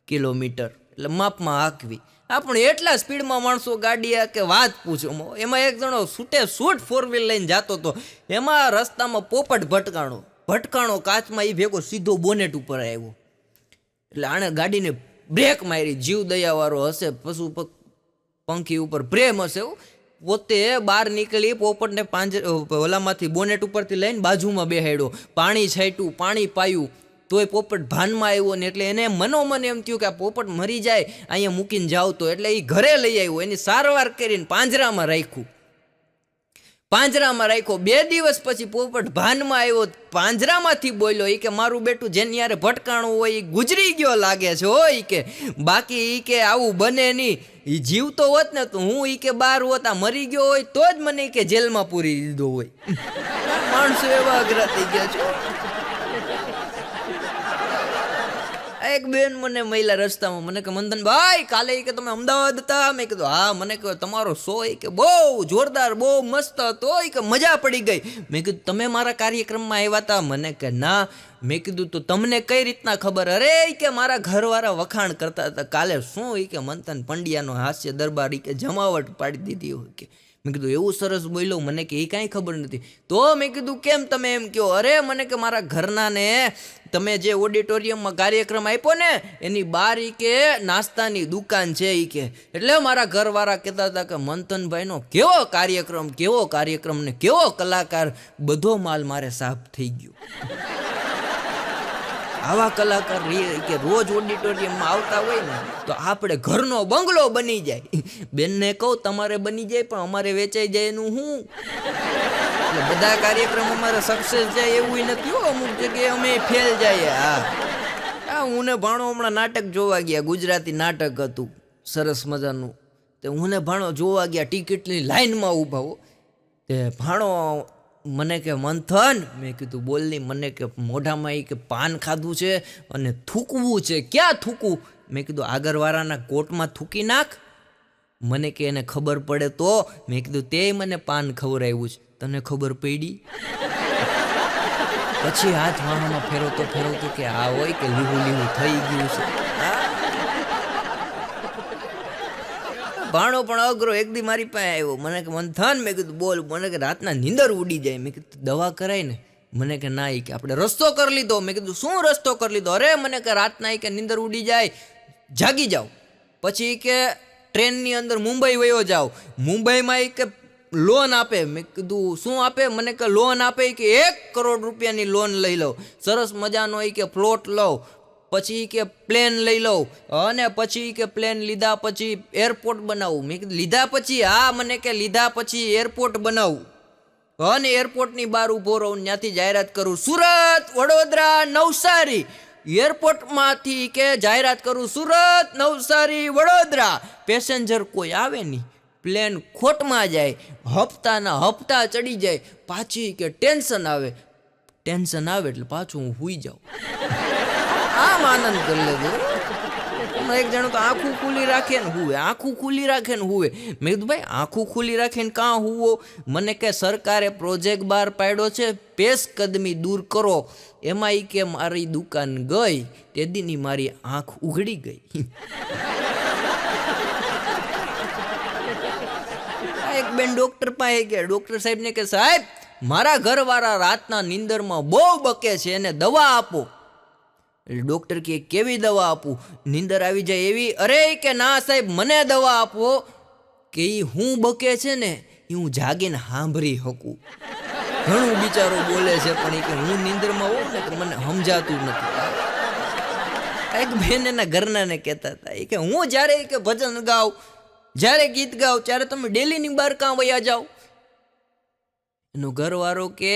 [SPEAKER 1] કિલોમીટર, એટલે માપમાં હાંકવી. આપણે એટલા સ્પીડમાં માણસો ગાડી હાકે વાત પૂછો. એમાં એક જણો છૂટે છૂટ 4 વ્હીલ લઈને જતો હતો, એમાં રસ્તામાં પોપટ ભટકાણો કાચમાં, એ ભેગો સીધો બોનેટ ઉપર આવ્યો. એટલે આણે ગાડીને બ્રેક મારી. જીવ દયાવાળો હશે, પશુ પંખી ઉપર પ્રેમ હશે. પોતે બહાર નીકળી પોપટને ઓલામાંથી બોનેટ ઉપરથી લઈને બાજુમાં બેહાડ્યો, પાણી છાંટ્યું, પાણી પાયું, તોય પોપટ ભાનમાં આવ્યો ને. એટલે એને મનોમન એમ થયું કે આ પોપટ મરી જાય અહીંયા મૂકીને જાવ તો. એટલે એ ઘરે લઈ આવ્યો, એની સારવાર કરીને પાંજરામાં રાખ્યો. 2 દિવસ પછી પોપટ ભાનમાં આવ્યો, પાંજરામાંથી બોલ્યો. એ કે મારું બેટું જેની યારે ભટકાણું હોય એ ગુજરી ગયો લાગે છે હોય કે, બાકી એ કે આવું બને નહીં. એ જીવતો હોત ને તો હું એ કે બહાર હોત, આ મરી ગયો હોય તો જ મને કે જેલમાં પૂરી દીધો હોય. માણસો એવા અઘરા થઈ ગયા છે. એક બેન મને મહિલા રસ્તામાં મને કે મંથનભાઈ કાલે કે તમે અમદાવાદ હતા? મેં કીધું હા. મને કહે તમારો શો કે બહુ જોરદાર બહુ મસ્ત હતો, કે મજા પડી ગઈ. મેં કીધું તમે મારા કાર્યક્રમમાં આવ્યા હતા? મને કે ના. મેં કીધું તો તમને કઈ રીતના ખબર? અરે કે મારા ઘરવાળા વખાણ કરતા હતા કાલે. શું? કે મંથન પંડ્યાનો હાસ્ય દરબાર કે જમાવટ પાડી દીધી હોય કે. મેં કીધું એવું સરસ બોલ્યો. મને કે એ કાંઈ ખબર નથી. તો મેં કીધું કેમ તમે એમ કહો? અરે મને કે મારા ઘરનાને તમે જે ઓડિટોરિયમમાં કાર્યક્રમ આપ્યો ને એની બહાર કે નાસ્તાની દુકાન છે એ કે. એટલે મારા ઘરવાળા કહેતા હતા કે મંથનભાઈનો કેવો કાર્યક્રમ ને કેવો કલાકાર, બધો માલ મારે સાફ થઈ ગયો. આવા કલાકાર કે રોજ ઓડિટોરિયમમાં આવતા હોય ને તો આપણે ઘરનો બંગલો બની જાય. બેનને કહું તમારે બની જાય પણ અમારે વેચાઈ જાય એનું શું? એટલે બધા કાર્યક્રમ અમારે સક્સેસ જાય એવું નથી. અમુક જગ્યાએ અમે ફેલ જઈએ. હું ને ભાણો હમણાં નાટક જોવા ગયા, ગુજરાતી નાટક હતું સરસ મજાનું. તે હું ને ભાણો જોવા ગયા, ટિકિટની લાઈનમાં ઊભા હો. તે ભાણો મને કે મંથન, મેં કીધું બોલની. મને કે મોઢામાં કે પાન ખાધું છે અને થૂકવું છે. ક્યાં થૂકવું? મેં કીધું આગળવાળાના કોટમાં થૂકી નાખ. મને કે એને ખબર પડે તો? મેં કીધું તે મને પાન ખવડાવ્યું છે, તને ખબર પડી? પછી હાથ વાહમાં ફેરવતો કે આ હોય કે લીવું થઈ ગયું છે. ભાણો પણ અઘરો. એક દી મારી પાસે આવ્યો. મને કે મંથન, મેં કીધું બોલ. મને કે રાતના નીંદર ઉડી જાય. મેં કીધું દવા કરાય ને? મને કે ના. કે આપણે રસ્તો કરી લીધો. મેં કીધું શું રસ્તો કરી લીધો? અરે મને કે રાતના કે નીંદર ઉડી જાય, જાગી જાઓ, પછી કે ટ્રેનની અંદર મુંબઈ વયો જાઓ. મુંબઈમાં કે લોન આપે. મેં કીધું શું આપે? મને કે લોન આપે કે 1 કરોડ રૂપિયાની લોન લઈ લો, સરસ મજાનો કે પ્લોટ લો, પછી કે પ્લેન લઈ લઉં, અને પછી કે પ્લેન લીધા પછી એરપોર્ટ બનાવું. મેં કીધું લીધા પછી? હા. મને કે લીધા પછી એરપોર્ટ બનાવું અને એરપોર્ટની બહાર ઊભો રહું, ત્યાંથી જાહેરાત કરું સુરત, વડોદરા, નવસારી. એરપોર્ટમાંથી કે જાહેરાત કરું સુરત, નવસારી, વડોદરા. પેસેન્જર કોઈ આવે નહીં, પ્લેન ખોટમાં જાય, હપ્તા ચડી જાય, પાછી કે ટેન્શન આવે એટલે પાછું હું સૂઈ જાઉં. આમ આનંદ કરી લેજો. એક જણો તો આંખું ખુલ્લી રાખે ને હુવે. મેં કીધું ભાઈ આંખું ખુલ્લી રાખીને કાં હુવો? મને કે સરકારે પ્રોજેક્ટ બહાર પાડ્યો છે પેશ કદમી દૂર કરો. એમાં કે મારી દુકાન ગઈ તે દીની મારી આંખ ઉઘડી ગઈ. એક બેન ડોક્ટર પાસે ગયા. ડોક્ટર સાહેબને કે સાહેબ મારા ઘરવાળા રાતના નીંદરમાં બહુ બકે છે, એને દવા આપો. ડોક્ટર કે કેવી દવા આપું? નીંદર આવી જાય એવી? અરે કે ના સાહેબ મને દવા આપો કે હું બકે છે ને એ હું જાગીને સાંભળી શકું. ઘણું બિચારો બોલે છે પણ એ કે હું નિંદ્રમાં હોઉં ને તો મને સમજાતું નથી. એક બેન એના ઘરનાને કહેતા હતા એ કે હું જ્યારે કે ભજન ગાઉં, જ્યારે ગીત ગાઉં ત્યારે તમે ડેલીની બહાર કાં વયા જાઓ? એનો ઘરવાળો કે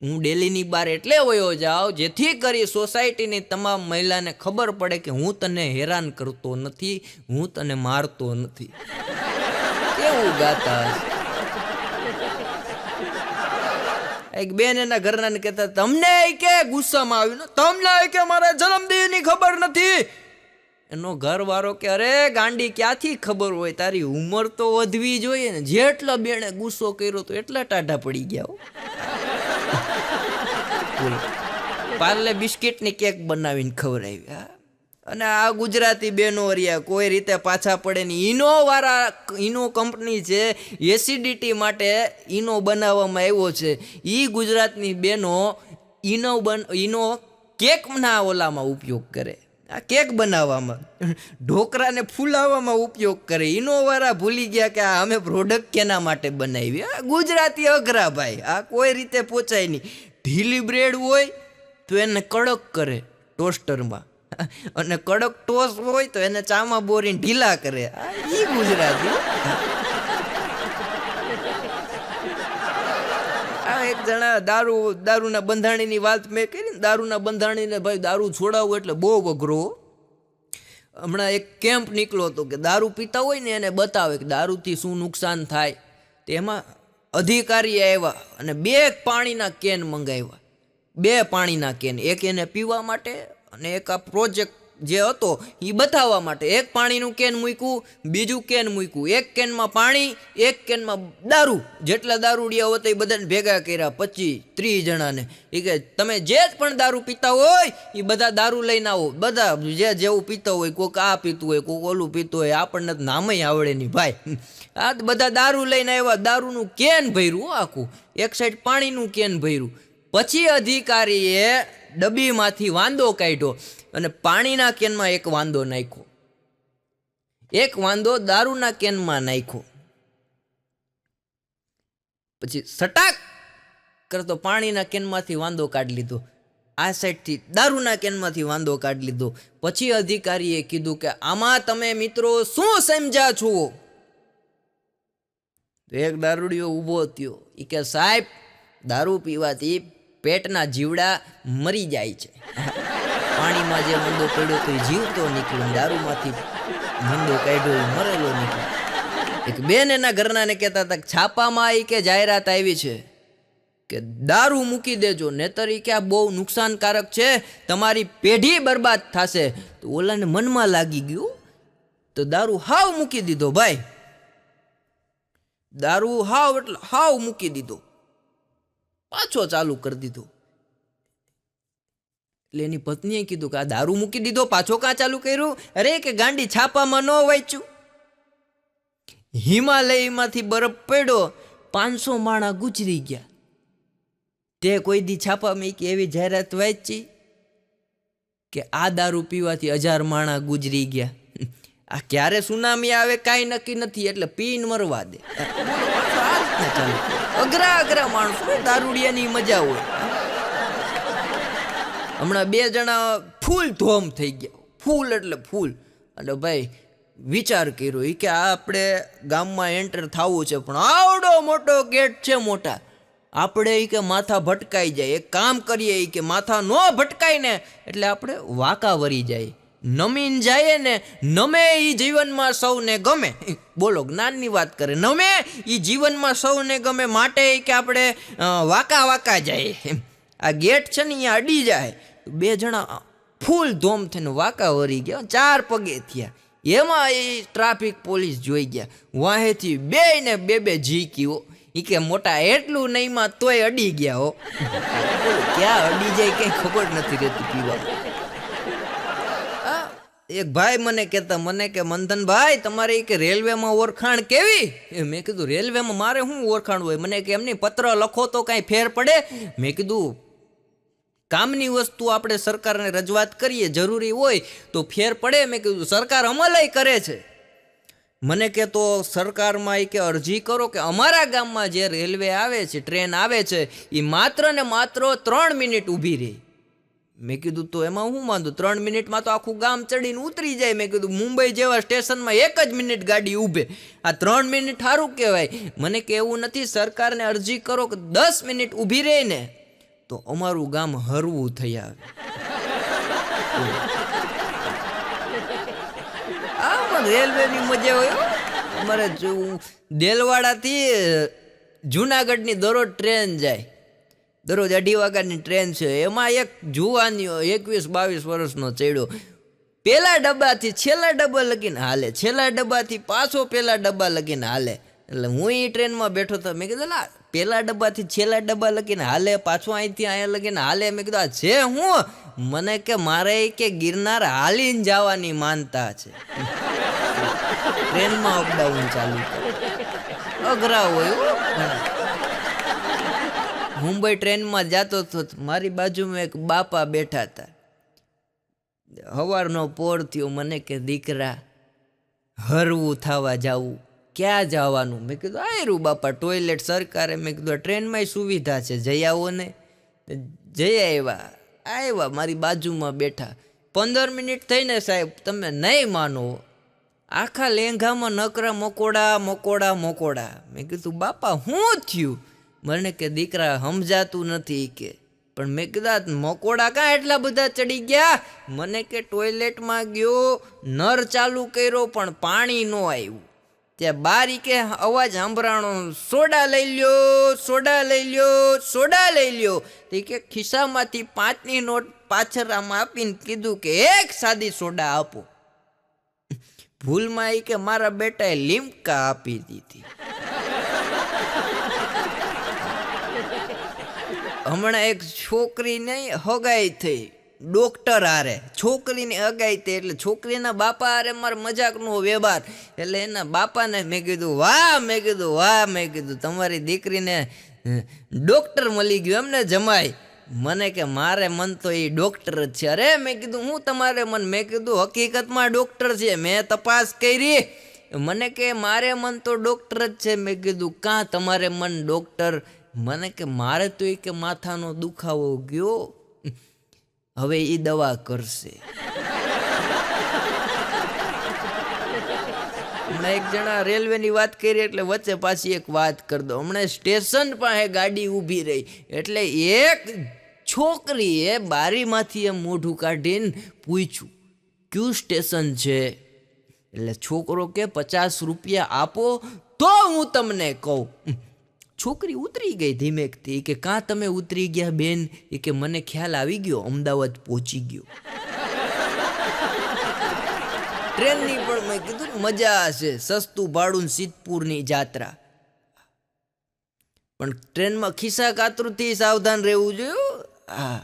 [SPEAKER 1] હું ડેલીની બહાર એટલે વયો જાઉં જેથી કરી સોસાયટીની તમામ મહિલાને ખબર પડે કે હું તને હેરાન કરતો નથી, હું તને મારતો નથી. કેવું ગાતા હશે. એક બેન એના ઘરનાને કહેતા તમને કે ગુસ્સામાં આવ્યું ને, તમને કે મારા જન્મદિનની ખબર નથી. એનો ઘરવાળો કે અરે ગાંડી ક્યાંથી ખબર હોય, તારી ઉંમર તો વધવી જોઈએ ને. જેટલા બેને ગુસ્સો કર્યો તો એટલા ટાઢા પડી ગયા. પાર્લે બિસ્કિટની કેક બનાવીને ખવડાવી. અને આ ગુજરાતી બહેનો રહ્યા કોઈ રીતે પાછા પડે નહીં. ઈનો કંપની છે, એસિડિટી માટે ઈનો બનાવવામાં આવ્યો છે. એ ગુજરાતની બહેનો ઈનો કેકના ઓલામાં ઉપયોગ કરે, આ કેક બનાવવામાં, ઢોકરાને ફૂલાવવામાં ઉપયોગ કરે. ઈનોવાળા ભૂલી ગયા કે આ અમે પ્રોડક્ટ કેના માટે બનાવી. આ ગુજરાતી અઘરા ભાઈ, આ કોઈ રીતે પહોંચાય નહીં. ઢીલી બ્રેડ હોય તો એને કડક કરે ટોસ્ટરમાં, અને કડક ટોસ્ટ હોય તો એને ચામાં બોરીને ઢીલા કરે. એ ગુજરાતી. આ એક જણા દારૂના બંધાણીની વાત મેં કરી ને, દારૂના બંધાણીને ભાઈ દારૂ છોડાવવું એટલે બહુ અઘરો. હમણાં એક કેમ્પ નીકળ્યો હતો કે દારૂ પીતા હોય ને એને બતાવે કે દારૂથી શું નુકસાન થાય. તેમાં અધિકારી આવ્યા અને 2 પાણીના કેન મંગાવ્યા. 2 પાણીના કેન, એક એને પીવા માટે અને એક આ પ્રોજેક્ટ જે હતો એ બતાવવા માટે. એક પાણીનું કેન મૂક્યું, બીજું કેન મૂક્યું. એક કેનમાં પાણી, એક કેનમાં દારૂ. જેટલા દારૂડિયા હતા એ બધાને ભેગા કર્યા, 25-30 જણાને. એ કે તમે જે પણ દારૂ પીતા હોય એ બધા દારૂ લઈને આવો. બધા જે જેવું પીતા હોય, કોઈક આ પીતું હોય, કોઈક ઓલું પીતું હોય, આપણને નામય આવડે નહીં ભાઈ. આ બધા દારૂ લઈને આવ્યા, દારૂનું કેન ભર્યું આખું, એક સાઈડ પાણીનું કેન ભર્યું. પછી અધિકારીએ ડબ્બીમાંથી વાંદો કાઢ્યો અને પાણીના કેનમાં એક વાંદો નાખ્યો, એક વાંદો દારૂના કેનમાં નાખ્યો. પછી સટાક કરતો પાણીના કેનમાંથી વાંદો કાઢી લીધો, આ સાઈડથી દારૂના કેનમાંથી વાંદો કાઢી લીધો. પછી અધિકારીએ કીધું કે આમાં તમે મિત્રો શું સમજ્યા છો? એક દારૂડિયો ઊભો થયો. એ કે સાહેબ, દારૂ પીવાથી પેટના જીવડા મરી જાય છે. પાણીમાં જે મંદો પડ્યો તો એ જીવતો નીકળ્યો, દારૂમાંથી મંદો કાઢ્યો એ મરેલો નીકળ્યો. એક બેન એના ઘરનાને કહેતા હતા કે છાપામાં એ કે જાહેરાત આવી છે કે દારૂ મૂકી દેજો, નહીતર કે આ બહુ નુકસાનકારક છે, તમારી પેઢી બરબાદ થશે. તો ઓલાને મનમાં લાગી ગયું તો દારૂ હાવ મૂકી દીધો ભાઈ. દારૂ હાવ એટલે હાવ મૂકી દીધો, પાછો ચાલુ કરી દીધો. એટલે એની પત્નીએ કીધું કે આ દારૂ મૂકી દીધો, પાછો કાં ચાલુ કર્યું? અરે કે ગાંડી, છાપામાં ન વાંચ્યું? હિમાલયમાંથી બરફ પડ્યો, 500 માણા ગુજરી ગયા. તે કોઈ દી છાપામાં કે એવી જાહેરાત વાંચી કે આ દારૂ પીવાથી 1000 માણા ગુજરી ગયા? આ ક્યારે સુનામી આવે કાંઈ નક્કી નથી, એટલે પીને મરવા દે. અઘરા માણસો, દારૂડિયાની મજા હોય. હમણાં 2 જણા ફૂલ ધોમ થઈ ગયા, ફૂલ એટલે ફૂલ. અને ભાઈ વિચાર કર્યો એ કે આપણે ગામમાં એન્ટર થવું છે, પણ આવડો મોટો ગેટ છે મોટા, આપણે એ કે માથા ભટકાઈ જાય. એક કામ કરીએ એ કે માથા ન ભટકાય ને એટલે આપણે વાંકા વરી જાય, નમીન જાય ને નમે એ જીવનમાં સૌને ગમે. બોલો, જ્ઞાનની વાત કરે. નમે એ જીવનમાં સૌને ગમે માટે કે આપણે વાંકા જાય. આ ગેટ છે ને અહીંયા અડી જાય. 2 જણા ફૂલ ધોમ થઈને વાંકા વરી ગયા, 4 પગે થયા. એમાં એ ટ્રાફિક પોલીસ જોઈ ગયા, વાહેથી 2 ને 2 ઝીક્યો. એ કે મોટા એટલું નહીંમાં તોય અડી ગયા હો. ક્યાં અડી જાય કંઈ ખબર નથી રહેતી પીવા. એક ભાઈ મને કહેતા, મને કે મંથનભાઈ તમારે કે રેલવેમાં ઓળખાણ કેવી? મેં કીધું રેલવેમાં મારે શું ઓળખાણ હોય? મને કે એમની પત્ર લખો તો કાંઈ ફેર પડે? મેં કીધું કામની વસ્તુ આપણે સરકારને રજૂઆત કરીએ, જરૂરી હોય તો ફેર પડે. મેં કીધું સરકાર અમલય કરે છે. મને કે તો સરકારમાં કે અરજી કરો કે અમારા ગામમાં જે રેલવે આવે છે, ટ્રેન આવે છે, એ માત્ર ને માત્ર 3 મિનિટ ઊભી રહી. મેં કીધું તો એમાં હું વાંધો, 3 મિનિટમાં તો આખું ગામ ચડીને ઉતરી જાય. મેં કીધું મુંબઈ જેવા સ્ટેશનમાં 1 જ મિનિટ ગાડી ઊભે, આ 3 મિનિટ સારું કહેવાય. મને કે એવું નથી, સરકારને અરજી કરો કે 10 મિનિટ ઊભી રહે ને તો અમારું ગામ હરવું થઈ આવે. રેલવેની મજા હોય. અમારે દેલવાડાથી જુનાગઢની દરરોજ ટ્રેન જાય, દરરોજ 2:30 વાગ્યાની ટ્રેન છે. એમાં એક જુવાનીઓ 21-22 વર્ષનો ચડ્યો, પેલા ડબ્બાથી છેલ્લા ડબ્બા લગીને હાલે, છેલ્લા ડબ્બાથી પાછો પેલા ડબ્બા લગીને હાલે. એટલે હું એ ટ્રેનમાં બેઠો હતો. મેં કીધું લા, પેલા ડબ્બાથી છેલ્લા ડબ્બા લગીને હાલે, પાછો અહીંથી અહીંયા લગીને હાલે. મેં કીધું આ છે હું? મને કે મારે કે ગિરનાર હાલીને જવાની માનતા છે. ટ્રેનમાં અપડાઉન ચાલુ અઘરા હોય. મુંબઈ ટ્રેનમાં જતો હતો, મારી બાજુમાં એક બાપા બેઠા હતા. સવારનો પોર થયો. મને કે દીકરા હરવું થવા જવું, ક્યાં જવાનું? મેં કીધું આયરું બાપા, ટોયલેટ સરકારે. મેં કીધું ટ્રેનમાં સુવિધા છે, જઈ આવો ને. જઈ આવ્યા. મારી બાજુમાં બેઠા. 15 મિનિટ થઈને સાહેબ, તમે નહીં માનો, આખા લેંઘામાં નકરા મકોડા મકોડા મકોડા. મેં કીધું બાપા શું થયું? મને કે દીકરા સમજાતું નથી કે. પણ મેં કીધું મકોડા કાં એટલા બધા ચડી ગયા? મને કે ટોયલેટમાં ગયો, નળ ચાલુ કર્યો પણ પાણી ન આવ્યું. ત્યાં બારી કે અવાજ સાંભળાણો, સોડા લઈ લ્યો, સોડા લઈ લ્યો, સોડા લઈ લ્યો. તે કે ખિસ્સામાંથી 5ની નોટ પાછળમાં આપીને કીધું કે 1 સાદી સોડા આપો. ભૂલમાં કે મારા બેટાએ લીમકા આપી દીધી. હમણાં એક છોકરીને હગાઈ થઈ, ડોક્ટર હારે છોકરીની હગાઈ થઈ. એટલે છોકરીના બાપા હારે મારે મજાકનો વ્યવહાર. એટલે એના બાપાને મેં કીધું વાહ, મેં કીધું વાહ, મેં કીધું તમારી દીકરીને ડોક્ટર મળી ગયું એમને જમાય. મને કે મારે મન તો એ ડોક્ટર જ છે. અરે મેં કીધું હું તમારે મન? મેં કીધું હકીકતમાં ડોક્ટર છે, મેં તપાસ કરી. મને કે મારે મન તો ડોક્ટર જ છે. મેં કીધું કાં તમારે મન ડોક્ટર? મને કે મારે તો એ કે માથાનો દુખાવો ગયો, હવે એ દવા કરશે. હમણાં એક જણા રેલવેની વાત કરી એટલે વચ્ચે પાછી એક વાત કરી દો. હમણાં સ્ટેશન પાસે ગાડી ઊભી રહી એટલે એક છોકરીએ બારીમાંથી એમ મોઢું કાઢીને પૂછ્યું કયું સ્ટેશન છે? એટલે છોકરો કે 50 રૂપિયા આપો તો હું તમને કહું. છોકરી ઉતરી ગઈ ધીમેકથી. કે કાં તમે ઉતરી ગયા બેન? એ કે મને ખ્યાલ આવી ગયો, અમદાવાદ પહોંચી ગયો. ટ્રેનની પણ મેં કીધું મજા હશે, સસ્તું ભાડું, સિદ્ધપુરની જાત્રા. પણ ટ્રેનમાં ખિસ્સા કાતરુથી સાવધાન રહેવું જોઈએ. હા,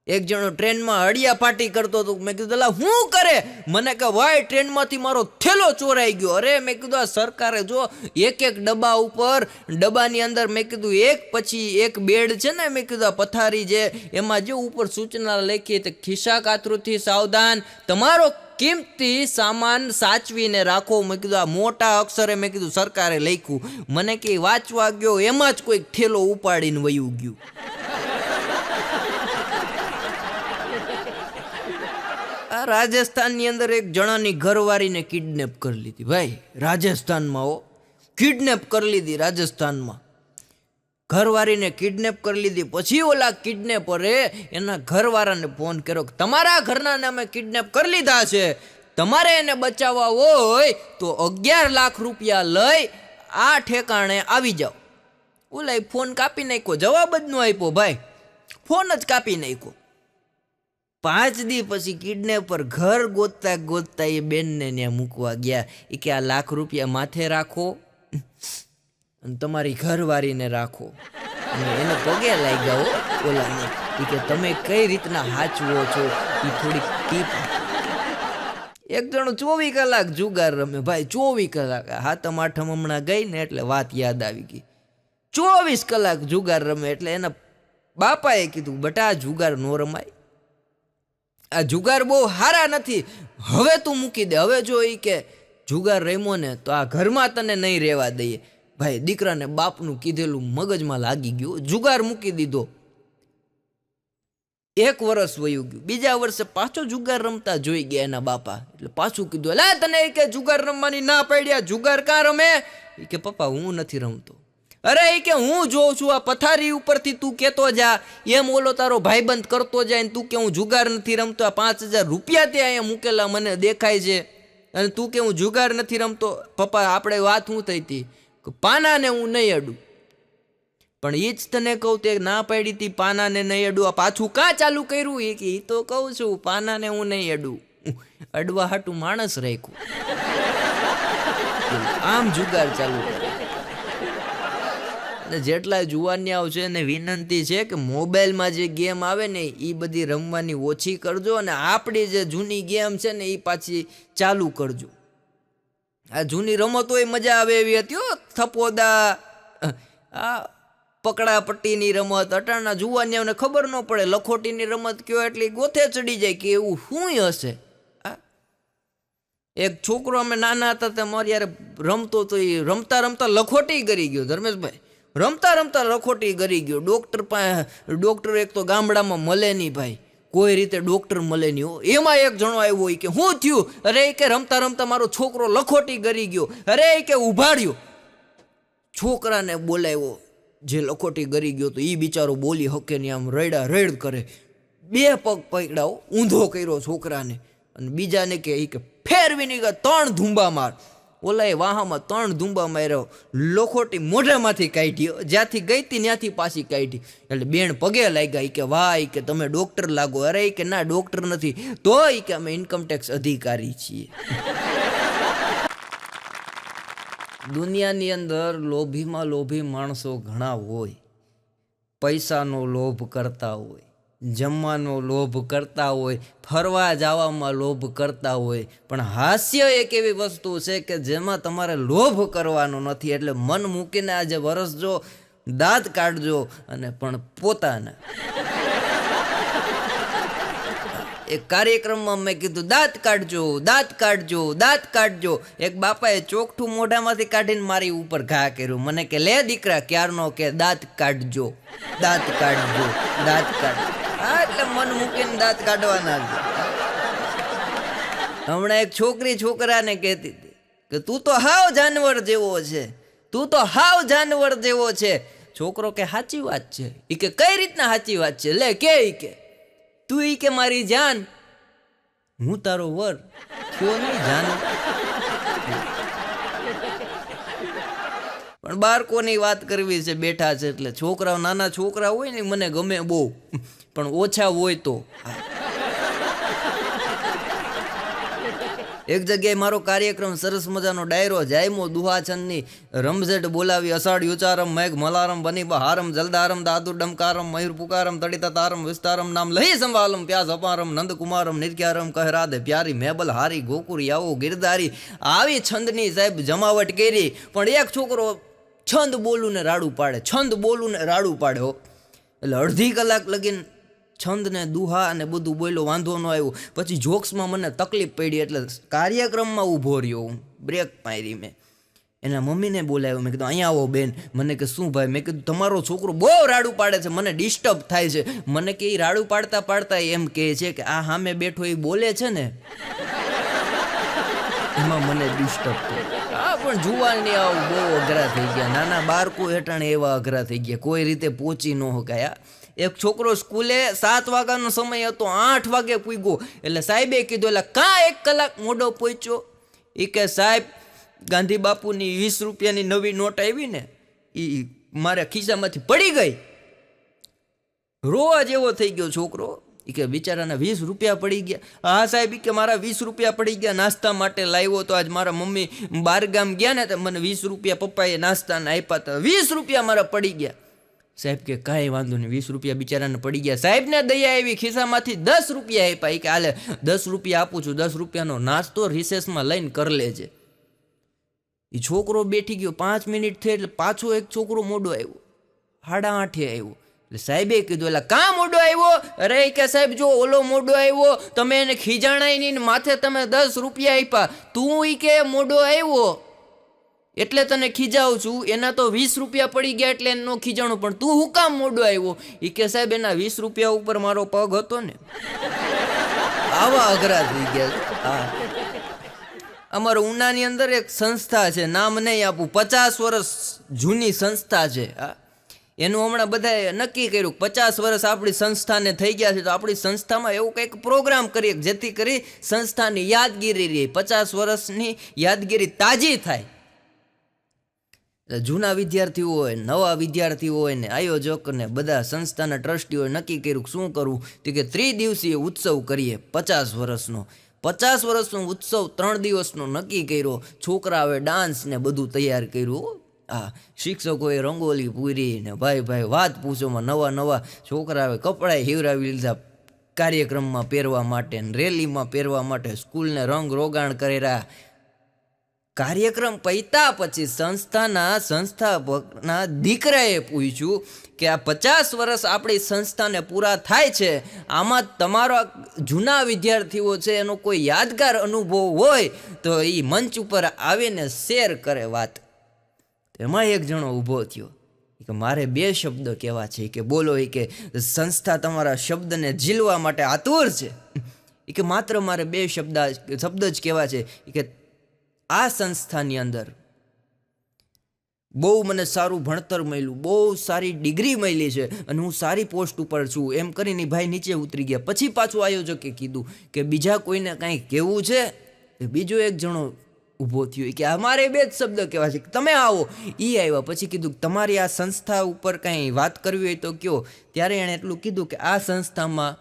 [SPEAKER 1] એક જણો ટ્રેનમાં હડિયા ફાટી કરતો હતો. મેં કીધું લા શું કરે? મને કે ભાઈ ટ્રેનમાંથી મારો થેલો ચોરાઈ ગયો. અરે મેં કીધું આ સરકારે જો એક ડબ્બા ઉપર, ડબ્બાની અંદર મેં કીધું એક પછી એક બેડ છે ને, મેં કીધું આ પથારી છે એમાં જે ઉપર સૂચના લખી તે ખિસ્સા કાતરુથી સાવધાન, તમારો કિંમતી સામાન સાચવીને રાખો. મેં કીધું આ મોટા અક્ષરે મેં કીધું સરકારે લખ્યું. મને કે વાંચવા ગયો એમાં જ કોઈક થેલો ઉપાડીને વયું ગયું. આ રાજસ્થાનની અંદર એક જણાની ઘરવાળીને કિડનેપ કરી લીધી. ભાઈ રાજસ્થાનમાં કિડનેપ કરી લીધી. રાજસ્થાનમાં ઘરવાળીને કિડનેપ કરી લીધી. પછી ઓલા કિડનેપરે એના ઘરવાળાને ફોન કર્યો કે તમારા ઘરના નામે કિડનેપ કરી લીધા છે, તમારે એને બચાવવા હોય તો 11 લાખ રૂપિયા લઈ આ ઠેકાણે આવી જાઓ. ઓલા ફોન કાપી નાખ્યો, જવાબ જ ન આપ્યો. ભાઈ ફોન જ કાપી નાખ્યો. 5 દી પછી કિડનેપર ઘર ગોતતા ગોતતા એ બેનને ત્યાં મૂકવા ગયા. એ કે આ લાખ રૂપિયા માથે રાખો અને તમારી ઘરવાળીને રાખો. અને એને પગે લાગ્યા ઓલાને. એ કે તમે કઈ રીતના હાચવો છો એ થોડીક ટીપ. એક જણો 24 કલાક જુગાર રમે. ભાઈ 24 કલાક. હાતમ આઠમ હમણાં ગઈ ને એટલે વાત યાદ આવી ગઈ. 24 કલાક જુગાર રમે. એટલે એના બાપાએ કીધું બટા જુગાર નો રમાય, આ જુગાર બહુ સારા નથી, હવે તું મૂકી દે. હવે જો એ કે જુગાર રમ્યો ને તો આ ઘરમાં તને નહીં રહેવા દઈએ. ભાઈ દીકરાને બાપનું કીધેલું મગજમાં લાગી ગયું, જુગાર મૂકી દીધો. 1 વર્ષ વયું ગયું, બીજા વર્ષે પાછો જુગાર રમતા જોઈ ગયા એના બાપા. એટલે પાછું કીધું, લે તને કે જુગાર રમવાની ના પાડ્યા, જુગાર કાં રમે? કે પપ્પા હું નથી રમતો. અરે એ કે હું જોઉં છું આ પથારી ઉપરથી તું કહેતો જા, એમ ઓલો તારો ભાઈબંધ કરતો જાય ને તું કે હું જુગાર નથી રમતો, આ 5000 રૂપિયા ત્યાં અહીંયા મૂકેલા મને દેખાય છે અને તું કે હું જુગાર નથી રમતો. પપ્પા આપણે વાત શું થઈ હતી, પાનાને હું નહીં અડું. પણ એ જ તને કહું તે ના પાડી હતી પાનાને નહીં અડું, આ પાછું કાં ચાલુ કર્યું? એ કે એ તો કહું છું પાનાને હું નહીં અડું, અડવા હાટું માણસ રાખ્યું. આમ જુગાર ચાલુ કરે. અને જેટલા જુવાનિયાઓ છે એને વિનંતી છે કે મોબાઈલમાં જે ગેમ આવે ને એ બધી રમવાની ઓછી કરજો અને આપણી જે જૂની ગેમ છે ને એ પાછી ચાલુ કરજો. આ જૂની રમતોય મજા આવે એવી હતી હો, થપોદા, આ પકડા પટ્ટીની રમત. અટાણના જુવાનિયાઓને ખબર ન પડે, લખોટીની રમત કયો એટલી ગોથે ચડી જાય કે એવું શું હશે. એક છોકરો અમે નાના હતા તે મારી યાર રમતો તો એ રમતા રમતા લખોટી કરી ગયો. ધર્મેશભાઈ રમતા રમતા લખોટી કરી ગયો. ડૉક્ટર પાસે, ડૉક્ટર એક તો ગામડામાં મળે નહીં ભાઈ, કોઈ રીતે ડૉક્ટર મળે નહીં. એમાં એક જણો આવ્યો કે શું થયું? અરે એ કે રમતા રમતા મારો છોકરો લખોટી કરી ગયો. અરે એ કે ઉભાડ્યો, છોકરાને બોલાવ્યો જે લખોટી કરી ગયો તો એ બિચારો બોલી હકે નહીં, આમ રડ્યા રડ કરે, 2 પગ પકડાવો, ઊંધો કર્યો છોકરાને. અને બીજાને કે ફેરવીને 3 ધૂંબા માર. ઓલાએ વાહામાં 3 ધૂંબા માર્યો, લખોટી મોઢામાંથી કાઢી, જ્યાંથી ગઈ હતી ત્યાંથી પાછી કાઢી. એટલે બેન પગે લાગ્યા, કે વાહ કે તમે ડૉક્ટર લાગો. અરે કે ના ડૉક્ટર નથી, તો કે અમે ઇન્કમટેક્સ અધિકારી છીએ. દુનિયાની અંદર લોભીમાં લોભી માણસો ઘણા હોય. પૈસાનો લોભ કરતા હોય, જમવાનો લોભ કરતા હોય, ફરવા જવામાં લોભ કરતા હોય. પણ હાસ્ય એક એવી વસ્તુ છે કે જેમાં તમારે લોભ કરવાનો નથી. એટલે મન મૂકીને આજે વરસજો, દાંત કાઢજો અને પણ પોતાના. એક કાર્યક્રમમાં મેં કીધું દાંત કાઢજો, દાંત કાઢજો, દાંત કાઢજો. એક બાપાએ ચોકઠું મોઢામાંથી કાઢીને મારી ઉપર ઘા કર્યું. મને કે લે દીકરા ક્યારનો કે દાંત કાઢજો, દાંત કાઢજો, દાંત કાઢજો. હા એટલે મન મૂકીને દાંત કાઢવાના. હમણાં એક છોકરી છોકરાને કહેતી હતી કે તું તો હાવ જાનવર જેવો છે, તું તો હાવ જાનવર જેવો છે. છોકરો કે સાચી વાત છે. એ કે કઈ રીતના સાચી વાત છે? લે કે તું ઈ કે મારી જાન, હું તારો વર થયો નહીં જાન. પણ બાળકોની વાત કરવી છે, બેઠા છે એટલે. છોકરાઓ નાના છોકરા હોય ને મને ગમે બહુ, પણ ઓછા હોય તો. એક જગ્યાએ મારો કાર્યક્રમ સરસ મજાનો ડાયરો જાયમો દુહાછંદની રમઝેટ બોલાવી અષાઢ યુચારમ મેઘ મલારમ બની બહારમ જલદારમ દાદુ ડમકારમ મયુર પુકારમ તડિતા તારમ વિસ્તારમ નામ લહી સંભાલમ પ્યાસ અપારમ નંદકુમારમ નિર્ક્યારમ કહે રાધે પ્યારી મેબલ હારી ગોકુર યાવો ગિરધારી. આવી છંદની સાહેબ જમાવટ કરી, પણ એક છોકરો છંદ બોલું ને રાડું પાડે, છંદ બોલું ને રાડું પાડે. એટલે અડધી કલાક લગીને છંદ ને દુહા અને બધું બોલ્યો, વાંધો ન આવ્યો. પછી જોક્સમાં મને તકલીફ પડી એટલે કાર્યક્રમમાં ઊભો રહ્યો હું, બ્રેક મારી. મેં એના મમ્મીને બોલાવ્યો, મેં કીધું અહીંયા આવો બેન. મને કે શું ભાઈ? મેં કીધું તમારો છોકરો બહુ રાડું પાડે છે, મને ડિસ્ટર્બ થાય છે. મને કે એ રાડું પાડતા પાડતા એમ કહે છે કે આ સામે બેઠો એ બોલે છે ને એમાં મને ડિસ્ટર્બ થાય. હા પણ જુવાની આવું બહુ અઘરા થઈ ગયા, નાના બાળકો હેઠળ એવા અઘરા થઈ ગયા, કોઈ રીતે પહોંચી ન શકાય. એક છોકરો સ્કૂલે 7 વાગ્યાનો સમય હતો, 8 વાગે પૂગ્યો. એટલે સાહેબે કીધું એટલે કાં 1 કલાક મોડો પહોંચ્યો? એ કે સાહેબ ગાંધી બાપુની 20 રૂપિયાની નવી નોટ આવી ને એ મારા ખિસ્સામાંથી પડી ગઈ. રોવા જેવો થઈ ગયો છોકરો. એ કે બિચારાના 20 રૂપિયા પડી ગયા. હા સાહેબ કે મારા 20 રૂપિયા પડી ગયા, નાસ્તા માટે લાવ્યો તો આજ મારા મમ્મી બહાર ગામ ગયા ને તો મને 20 રૂપિયા પપ્પાએ નાસ્તાને આપ્યા હતા, 20 રૂપિયા મારા પડી ગયા. સાહેબ કે કાંઈ વાંધો નહીં, 20 રૂપિયા બિચારાને પડી ગયા. સાહેબને દયા આવી, ખિસ્સામાંથી 10 રૂપિયા આપ્યા. કે હાલે 10 રૂપિયા આપું છું, 10 રૂપિયાનો નાસ્તો રિસેસમાં લઈને કરી લેજે. એ છોકરો બેઠી ગયો. 5 મિનિટ થઈ એટલે પાછો એક છોકરો મોડો આવ્યો, 8:30 આવ્યો. એટલે સાહેબે કીધું એટલે કાં મોડો આવ્યો? અરે કે સાહેબ જો ઓલો મોડો આવ્યો, તમે એને ખીજાણાઈ નહીં, માથે તમે 10 રૂપિયા આપ્યા, તું ઈ કે મોડો આવ્યો એટલે તને ખીજાવું છું, એના તો 20 રૂપિયા પડી ગયા એટલે એનો ખીજાણું, પણ તું હું કામ મોડો આવ્યો? ઈ કે સાહેબ એના 20 રૂપિયા ઉપર મારો પગ હતો ને. આવા અઘરા થઈ ગયા. હા, અમારો ઉનાની અંદર એક સંસ્થા છે, નામ નહીં આપું, 50 વર્ષ જૂની સંસ્થા છે. એનું હમણાં બધાએ નક્કી કર્યું 50 વર્ષ આપણી સંસ્થાને થઈ ગયા છે, તો આપણી સંસ્થામાં એવું કંઈક પ્રોગ્રામ કરીએ જેથી કરી સંસ્થાની યાદગીરી રહે, 50 વર્ષની યાદગીરી તાજી થાય. જૂના વિદ્યાર્થીઓ હોય, નવા વિદ્યાર્થીઓ હોય ને આયોજકને બધા સંસ્થાના ટ્રસ્ટીઓએ નક્કી કર્યું શું કરવું, તો કે 3 દિવસીય ઉત્સવ કરીએ 50 વર્ષનો. 50 વર્ષનો ઉત્સવ 3 દિવસનો નક્કી કર્યો. છોકરાઓએ ડાન્સ ને બધું તૈયાર કર્યું. હા, શિક્ષકોએ રંગોલી પૂરી ને ભાઈ વાત પૂછોમાં નવા છોકરાઓએ કપડાં હેવરાવી લીધા કાર્યક્રમમાં પહેરવા માટે ને રેલીમાં પહેરવા માટે, સ્કૂલને રંગ રોગાણ કર્યા. કાર્યક્રમ પૈતા પછી સંસ્થાપકના દીકરાએ પૂછ્યું કે આ 50 વર્ષ આપણી સંસ્થાને પૂરા થાય છે, આમાં તમારા જૂના વિદ્યાર્થીઓ છે એનો કોઈ યાદગાર અનુભવ હોય તો એ મંચ ઉપર આવીને શેર કરે વાત. એમાં એક જણો ઊભો થયો કે મારે 2 શબ્દ કહેવા છે, કે બોલો. એ કે સંસ્થા તમારા શબ્દને ઝીલવા માટે આતુર છે. એ કે માત્ર મારે 2 શબ્દ જ કહેવા છે. એ કે આ સંસ્થાની અંદર બહુ મને સારું ભણતર મળ્યું, બહુ સારી ડિગ્રી મળી છે અને હું સારી પોસ્ટ ઉપર છું, એમ કરીને ભાઈ નીચે ઉતરી ગયા. પછી પાછું આયોજકે કીધું કે બીજા કોઈને કાંઈ કહેવું છે? બીજો એક જણો ઊભો થયો કે અમારે 2 જ શબ્દ કહેવા છે, તમે આવો. એ આવ્યા. પછી કીધું તમારી આ સંસ્થા ઉપર કાંઈ વાત કરવી હોય તો કયો. ત્યારે એણે એટલું કીધું કે આ સંસ્થામાંથી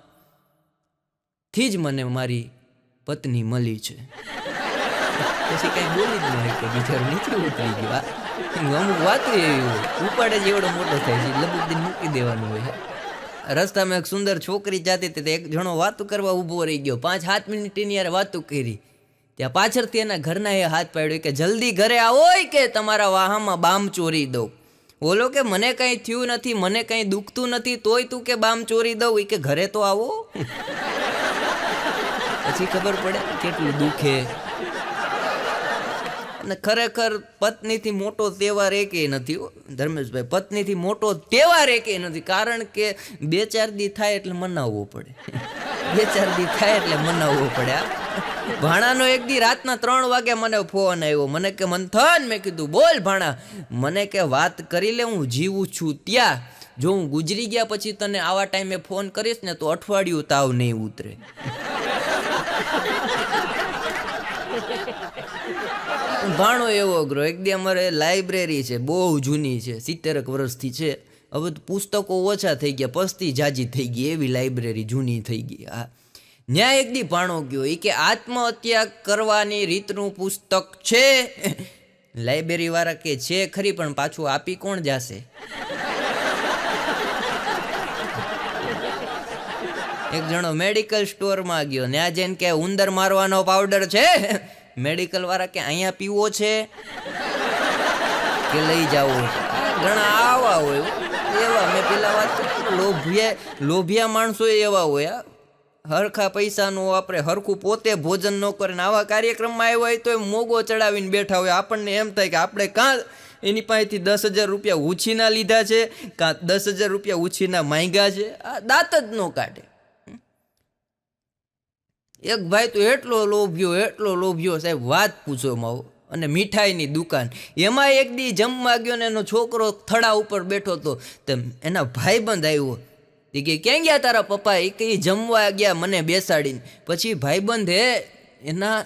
[SPEAKER 1] જ મને મારી પત્ની મળી છે. પછી કઈ બોલી જ નહીં કે બિચારો નીચે ઉતરી ગયો. અમુક વાતો એવી હોય, ઉપાડે જ એવડો મોટો થાય છે, લબુક મૂકી દેવાનું હોય. રસ્તામાં એક સુંદર છોકરી જાતી હતી, એક જણો વાતો કરવા ઊભો રહી ગયો. 5-7 મિનિટની યાર વાતો કરી. ત્યાં પાછળથી એના ઘરના એ હાથ પાડ્યો કે જલ્દી ઘરે આવો કે તમારા વાહામાં બામ ચોરી દઉં. બોલો કે મને કંઈ થયું નથી, મને કંઈ દુખતું નથી, તોય તું કે બામ ચોરી દઉં. કે ઘરે તો આવો. પછી ખબર પડે કેટલું દુખે. અને ખરેખર પત્નીથી મોટો તહેવાર એકેય નથી ધર્મેશભાઈ, પત્નીથી મોટો તહેવાર એકેય નથી. કારણ કે 2-4 દી થાય એટલે મનાવવો પડે. 2-4 દી થાય એટલે મનાવવો પડે. ભાણાનો એક દી રાતના 3 વાગે મને ફોન આવ્યો. મને કે મંથન, મેં કીધું બોલ ભાણા. મને કે વાત કરી લે, હું જીવું છું ત્યાં, જો હું ગુજરી ગયા પછી તને આવા ટાઈમે ફોન કરીશ ને તો અઠવાડિયું તાવ નહીં ઉતરે. ભાણો એવો અઘરો. એક દી અમારે લાઇબ્રેરી છે, બહુ જૂની છે, 70 વર્ષથી છે. હવે પુસ્તકો ઓછા થઈ ગયા, પસ્તી જાજી થઈ ગઈ, એવી લાઇબ્રેરી જૂની થઈ ગઈ. હા, ન્યાય એક દી ભાણો ગયો. એ કે આત્મહત્યા કરવાની રીતનું પુસ્તક છે. લાઇબ્રેરી વાળા કે છે ખરી, પણ પાછું આપી કોણ જાશે? એક જણો મેડિકલ સ્ટોરમાં ગયો, ત્યાં જઈને કે ઉંદર મારવાનો પાવડર છે? મેડિકલ વાળા કે અહીંયા પીવો છે કે લઈ જાઓ? ઘણા આવા હોય એવા. મેં પેલા વાત લોભિયા માણસો એવા હોય. હરખા પૈસાનું આપણે હરખું પોતે ભોજન ન કરે ને આવા કાર્યક્રમમાં આવ્યા હોય તો એ મોગો ચડાવીને બેઠા હોય. આપણને એમ થાય કે આપણે કાં એની પાસેથી 10,000 રૂપિયા ઉછીના લીધા છે, કાં 10,000 રૂપિયા ઉછીના માંગ્યા છે. આ દાંત જ ન કાઢે. એક ભાઈ તો એટલો લોભ્યો સાહેબ, વાત પૂછો માવો. અને મીઠાઈની દુકાન, એમાં એક દી જમવા ગયો ને એનો છોકરો થડા ઉપર બેઠો હતો. તો એના ભાઈબંધ આવ્યો. એ કે ક્યાં ગયા તારા પપ્પા? એ કે જમવા ગયા મને બેસાડીને. પછી ભાઈબંધે એના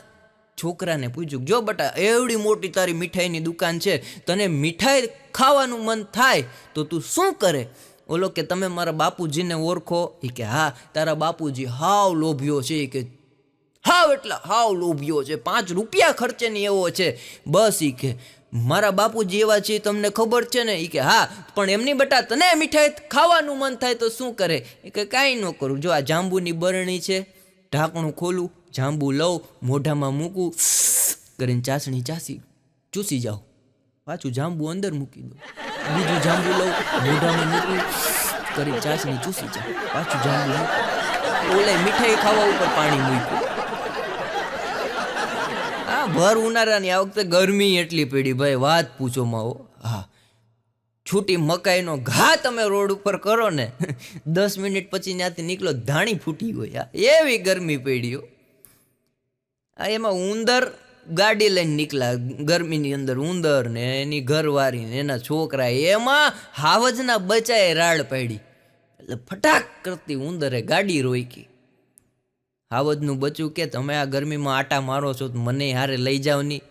[SPEAKER 1] છોકરાને પૂછ્યું, જો બટા એવડી મોટી તારી મીઠાઈની દુકાન છે, તને મીઠાઈ ખાવાનું મન થાય તો તું શું કરે? ઓલો કે તમે મારા બાપુજીને ઓળખો? એ કે હા. તારા બાપુજી હાવ લોભ્યો છે. કે હાવ લોભ્યો છે, 5 રૂપિયા ખર્ચે નહીં એવો છે બસ. એ કે મારા બાપુજી એવા છે તમને ખબર છે ને? એ કે હા. પણ એમની બટા તને મીઠાઈ ખાવાનું મન થાય તો શું કરે? એ કે કાંઈ ન કરું. જો આ જાંબુની બરણી છે, ઢાંકણું ખોલું, જાંબુ લઉં, મોઢામાં મૂકું, કરીને ચાસણી ચૂસી જાઉં, પાછું જાંબુ અંદર મૂકી દઉં, બીજું જાંબુ લઉં, મોઢામાં મૂકું, કરી ચાસણી ચૂસી જાય, પાછું જાંબુ ઓલે મીઠાઈ ખાવા ઉપર પાણી મૂક્યું. હા, ભર ઉનાળાની આ વખતે ગરમી એટલી પડી ભાઈ, વાત પૂછો માં હો. હા, છૂટી મકાઈનો ઘા તમે રોડ ઉપર કરો ને 10 મિનિટ પછી ત્યાંથી નીકળો ધાણી ફૂટી હોય, એવી ગરમી પડી હો. એમાં ઉંદર ગાડી લઈને નીકળ્યા ગરમીની અંદર, ઉંદર ને એની ઘરવાળી ને એના છોકરા, એમાં હાવજના બચાએ રાડ પાડી એટલે ફટાક કરતી ઉંદરે ગાડી રોકી. હાવજનું બચ્ચું કે તમે આ ગરમીમાં આટા મારો છો તો મને હારે લઈ જાવ નહીં.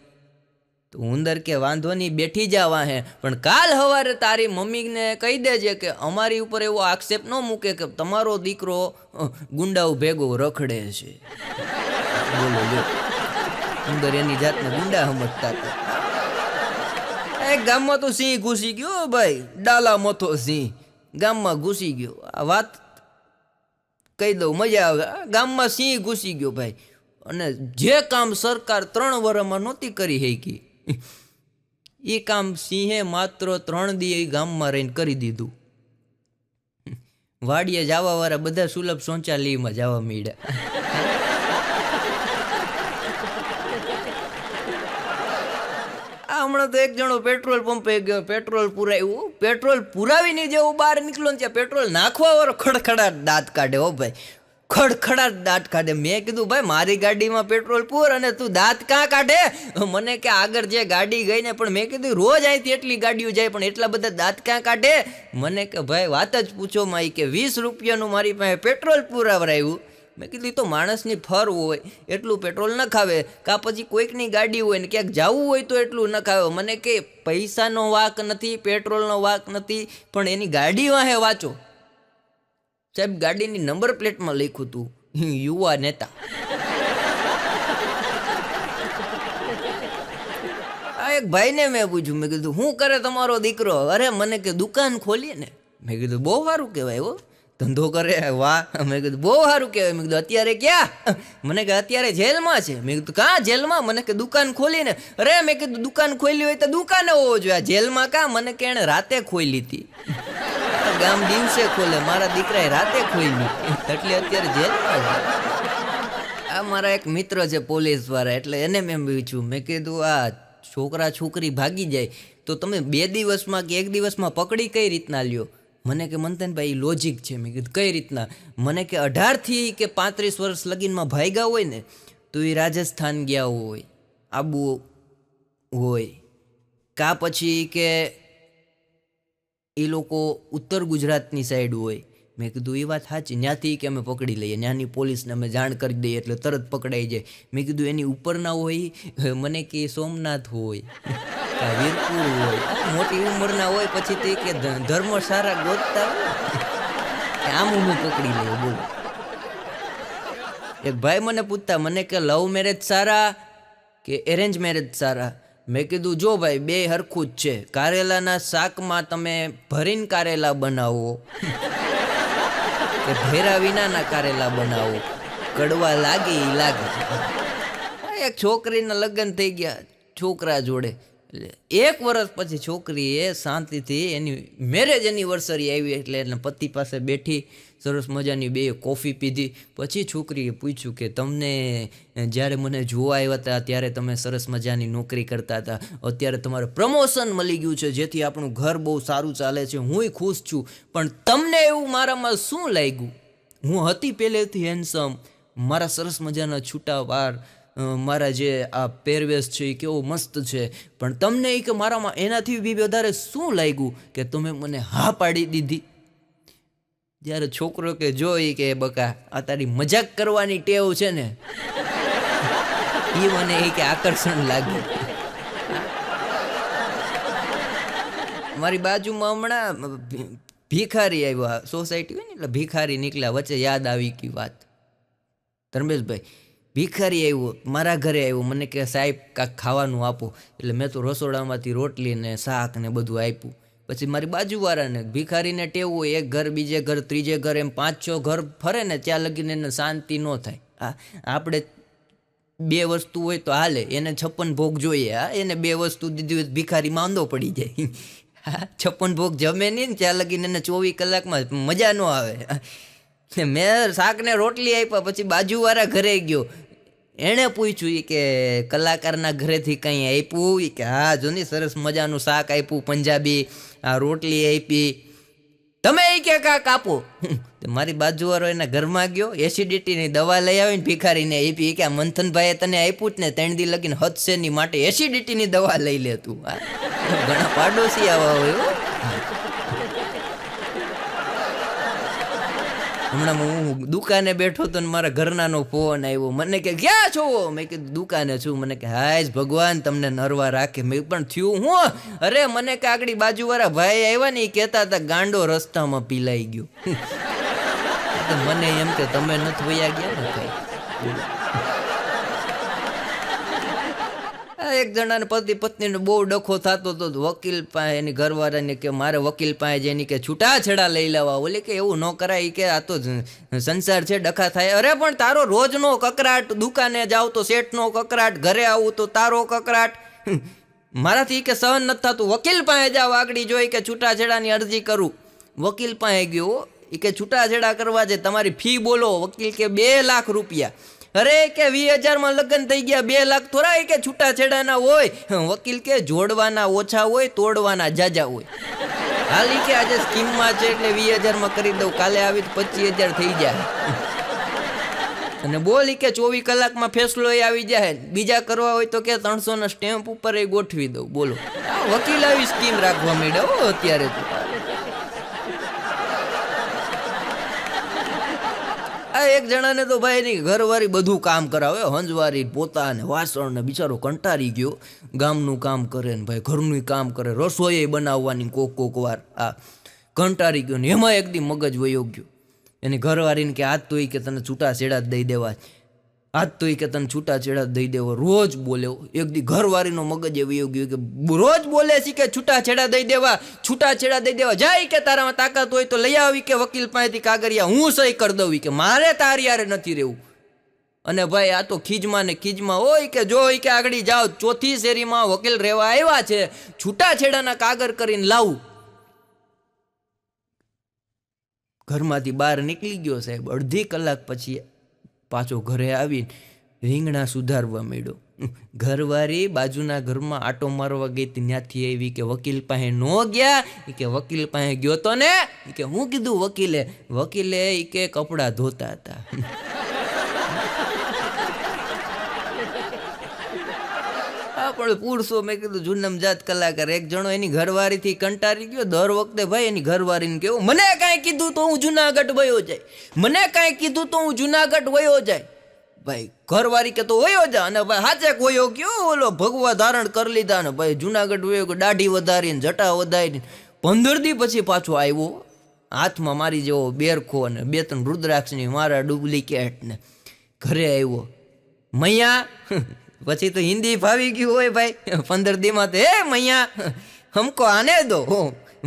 [SPEAKER 1] તો ઉંદર કે વાંધો નહીં, બેઠી જવા હે, પણ કાલ સવારે તારી મમ્મીને કહી દેજે કે અમારી ઉપર એવો આક્ષેપ ન મૂકે કે તમારો દીકરો ગુંડાઓ ભેગો રખડે છે. બોલો લ્યો, ઉંદર એની જાતને ગુંડા સમજતા હતા. એક ગામમાં તો સિંહ ઘૂસી ગયો ભાઈ, ડાલા મથો સિંહ ગામમાં ઘૂસી ગયો. આ વાત કહી દઉં, મજા આવે. ગામમાં સિંહ ઘૂસી ગયો ભાઈ, અને જે કામ સરકાર 3 વર્ષમાં નહોતી કરી શકી એ કામ સિંહે માત્ર 3 દી ગામમાં રહીને કરી દીધું. વાડીએ જવા વાળા બધા સુલભ શૌચાલયમાં જવા માંડ્યા. હમણાં તો એક જણો પેટ્રોલ પંપે ગયો, પેટ્રોલ પુરાવ્યું, પેટ્રોલ પુરાવીને જેવું બહાર નીકળ્યો ને ત્યાં પેટ્રોલ નાખવા વાળો ખડખડાટ દાંત કાઢે. હો ભાઈ, ખડખડાટ દાંત કાઢે. મેં કીધું ભાઈ મારી ગાડીમાં પેટ્રોલ પૂર અને તું દાંત કાં કાઢે? મને કે આગળ જે ગાડી ગઈ ને, પણ મેં કીધું રોજ અહીંથી એટલી ગાડીઓ જાય પણ એટલા બધા દાંત કાં કાઢે? મને કે ભાઈ વાત જ પૂછો માં, કે 20 રૂપિયાનું મારી પાસે પેટ્રોલ પુરાવરાયું. મેં કીધું તો માણસની ફર હોય એટલું પેટ્રોલ ન ખાવે, કાં પછી કોઈકની ગાડી હોય ને ક્યાંક જવું હોય તો એટલું ન ખાવે. મને કે પૈસાનો વાક નથી, પેટ્રોલનો વાક નથી, પણ એની ગાડી વાહે વાંચો. સાહેબ ગાડીની નંબર પ્લેટમાં લખ્યું હતું યુવા નેતા. આ એક ભાઈને મેં પૂછ્યું, મેં કીધું શું કરે તમારો દીકરો? અરે મને કે દુકાન ખોલીએ ને. મેં કીધું બહુ સારું કહેવાય હો, ધંધો કરે, વાહ. મેં કીધું બહુ સારું કહેવાય. મેં કીધું અત્યારે ક્યાં? મને કે અત્યારે જેલમાં છે. મેં કીધું કાં જેલમાં? મને કે દુકાન ખોલીને. અરે મેં કીધું દુકાન ખોલી હોય તો દુકાને હોવો જોઈએ, જેલમાં કાં? મને કે એણે રાતે ખોલી હતી. ગામ દિવસે ખોલે, મારા દીકરાએ રાતે ખોલી એટલે અત્યારે જેલમાં છે. આ મારા એક મિત્ર છે પોલીસ વાળા, એટલે એને મેં પૂછ્યું, મેં કીધું આ છોકરા છોકરી ભાગી જાય તો તમે 2 દિવસમાં કે 1 દિવસમાં પકડી કઈ રીતના લ્યો? મને કે મંથનભાઈ લોજિક છે. મેં કીધું કઈ રીતના? મને કે 18 કે 35 વર્ષ લગીનમાં ભાગ્યા હોય ને તો એ રાજસ્થાન ગયા હોય, આબુ હોય, કાં પછી કે એ લોકો ઉત્તર ગુજરાતની સાઈડ હોય. મેં કીધું એ વાત સાચી, ત્યાંથી કે અમે પકડી લઈએ, ત્યાંની પોલીસને અમે જાણ કરી દઈએ એટલે તરત પકડાઈ જાય. મેં કીધું એની ઉપરના હોય? મને કે સોમનાથ હોય, વીરપુર હોય, મોટી ઉંમરના હોય, પછી તે કે ધર્મ સારા ગોતતા હોય આમ હું પકડી લઈએ. બોલો, એક ભાઈ મને પૂછતા, મને કે લવ મેરેજ સારા કે એરેન્જ મેરેજ સારા? મેં કીધું જો ભાઈ બે હરખું જ છે. કારેલાના શાકમાં તમે ભરીને કારેલા બનાવો કે ભેરા વિનાના કારેલા બનાવો, કડવા લાગે એ લાગે. એક છોકરીના લગ્ન થઈ ગયા છોકરા જોડે, 1 વર્ષ પછી છોકરીએ શાંતિથી એની મેરેજ એનિવર્સરી આવી એટલે એને પતિ પાસે બેઠી સરસ મજાની 2 કોફી પીધી. પછી છોકરીએ પૂછ્યું કે તમને જ્યારે મને જોવા આવ્યા હતા ત્યારે તમે સરસ મજાની નોકરી કરતા હતા, અત્યારે તમારે પ્રમોશન મળી ગયું છે જેથી આપણું ઘર બહુ સારું ચાલે છે, હુંય ખુશ છું, પણ તમને એવું મારામાં શું લાગ્યું? હું હતી પહેલેથી હેન્ડસમ, મારા સરસ મજાના છૂટા વાળ, મારા જે આ પહેરવેશ છે એ કેવો મસ્ત છે, પણ તમને એ કે મારામાં એનાથી બી વધારે શું લાગ્યું કે તમે મને હા પાડી દીધી? જ્યારે છોકરો કે જોઈ કે બકા આ તારી મજાક કરવાની ટેવ છે ને એ મને એ કે આકર્ષણ લાગ્યું. મારી બાજુમાં હમણાં ભિખારી આવ્યા, સોસાયટી હોય ને એટલે ભિખારી નીકળ્યા, વચ્ચે યાદ આવી ગઈ વાત. ધર્મેશભાઈ ભિખારી આવ્યો, મારા ઘરે આવ્યો, મને કે સાહેબ કાંઈક ખાવાનું આપો, એટલે મેં તો રસોડામાંથી રોટલી ને શાક ને બધું આપ્યું. પછી મારી બાજુવાળાને ભિખારીને ટેવ હોય, એક ઘર બીજે ઘર ત્રીજે ઘર એમ 5-6 ઘર ફરે ને ત્યાં લગીને એને શાંતિ ન થાય. આપણે 2 વસ્તુ હોય તો હાલે, એને 56 ભોગ જોઈએ. એને 2 વસ્તુ દીધી હોય ભિખારી માંદો પડી જાય. 56 ભોગ જમે નહીં ને ત્યાં લગીને એને 24 કલાકમાં મજા ન આવે. મેં શાકને રોટલી આપ્યા, પછી બાજુવાળા ઘરે ગયો, એણે પૂછ્યું કે કલાકારના ઘરેથી કંઈ આપ્યું? કે હા જો ને સરસ મજાનું શાક આપ્યું પંજાબી, આ રોટલી આપી, તમે એ કે કાંક આપો. મારી બાજુવાળો એના ઘરમાં ગયો, એસિડિટીની દવા લઈ આવીને ભિખારીને આપી. કે આ મંથનભાઈએ તને આપ્યું જ ને 3 દી લગીને હદસેની માટે એસિડિટીની દવા લઈ લે તું. ઘણા પાડોશી આવા હોય. હમણાં હું દુકાને બેઠો તો મારા ઘરનાનો ફોન આવ્યો, મને કે ક્યાં છો? મેં કીધું દુકાને છું. મને કે હાય ભગવાન તમને નરવા રાખે. મેં પણ થયું હું? અરે મને કે આગળ બાજુવાળા ભાઈ આવ્યા ને એ કહેતા હતા ગાંડો રસ્તામાં પીલાઈ ગયો. મને એમ કે તમે નથી વયા ગયા ને કઈ. એક જણાને પતિ પત્નીને બહુ ડખો થતો હતો, વકીલ પાસે એની ઘરવાળાને કે મારે વકીલ પાસે જેની કે છૂટાછેડા લઈ લેવા. ઓલે કે એવું ન કરાય, કે આ તો સંસાર છે, ડખા થાય. અરે પણ તારો રોજનો કકરાટ, દુકાને જાવ તો શેઠનો કકરાટ, ઘરે આવું તો તારો કકરાટ, મારાથી કે સહન નથી થતું. વકીલ પાસે જાવ, આગળ જોઈ કે છૂટાછેડાની અરજી કરું. વકીલ પાસે ગયો, એ કે છૂટાછેડા કરવા છે, તમારી ફી બોલો. વકીલ કે 2 લાખ રૂપિયા. અરે કે 20,000માં લગ્ન થઈ ગયા, 2 લાખ થોડા કે છૂટાછેડાના હોય? વકીલ કે જોડવાના ઓછા હોય, તોડવાના જાજા હોય. હાલી કે આજે સ્કીમમાં છે એટલે 20,000માં કરી દઉં, કાલે આવી તો 25,000 થઈ જાય. અને બોલી કે 24 કલાકમાં ફેસલો આવી જાય. બીજા કરવા હોય તો કે 300ના સ્ટેમ્પ ઉપર એ ગોઠવી દઉં. બોલો, વકીલ આવી સ્કીમ રાખવા માંડ્યા અત્યારે તો. આ એક જણાને તો ભાઈ એની ઘરવાળી બધું કામ કરાવે, હંજવારી, પોતા ને વાસણ ને, બિચારો કંટાળી ગયો. ગામનું કામ કરે ને ભાઈ ઘરનું કામ કરે, રસોઈ બનાવવાની કોક વાર આ કંટાળી ગયો. ને એમાં એક દી મગજ વયો ગયો એની ઘરવાળીને કે આજ તો કે તને છૂટાછેડા જ દઈ દેવા, આજ તો કે તને છૂટાછેડા જ દઈ દેવા. રોજ બોલ્યો. એક દી ઘરવાળીનો મગજ એ વયો ગયો કે રોજ બોલે છે કે છૂટાછેડા દઈ દેવા, છૂટાછેડા દઈ દેવા. જાય કે તારામાં તાકાત હોય તો લઈ આવી કે વકીલ પાસેથી કાગળિયા, હું સહી કરી દઉં કે મારે તારી યારે નથી રહેવું. અને ભાઈ આ તો ખીજમાં ને ખીજમાં હોય કે જો કે આગળ જાઓ, 4થી શેરીમાં વકીલ રહેવા આવ્યા છે, છૂટાછેડાના કાગળ કરીને લાવું. ઘરમાંથી બહાર નીકળી ગયો સાહેબ. અડધી કલાક પછી પાછો ઘરે આવીને રીંગણા સુધારવા માંડ્યો. ઘરવાળી બાજુના ઘરમાં આટો મારવા ગઈ, ત્યાંથી આવી કે વકીલ પાસે ન ગયા? કે વકીલ પાસે ગયો તો ને. કે હું કીધું વકીલે? વકીલે કે કપડાં ધોતા હતા. પણ પૂરસો મેં કીધું જુનમ જાત કલાકાર. એક જણો એની ઘરવાળીથી કંટાળી ગયો. દર વખતે ભાઈ એની ઘરવાળીને કેવું, મને કાંઈ કીધું તો હું જુનાગઢ વયો જાય, મને કાંઈ કીધું તો હું જુનાગઢ વયો જાય. ભાઈ ઘરવાળી કે તો વયો જા. અને ભાઈ હાચે વયો ગયો, ઓલો ભગવા ધારણ કરી લીધા ને ભાઈ જુનાગઢ વયો ગયો, દાઢી વધારીને જટા વધારીને. 15 દી પછી પાછો આવ્યો, હાથમાં મારી જેવો બેરખો અને 2-3 રુદ્રાક્ષની મારા ડુપ્લિકેટ ને. ઘરે આવ્યો, મૈયા પછી તો હિન્દી ફાવી ગયું હોય ભાઈ 15 દીમાં તો, હે મૈયા હમકો આને દો.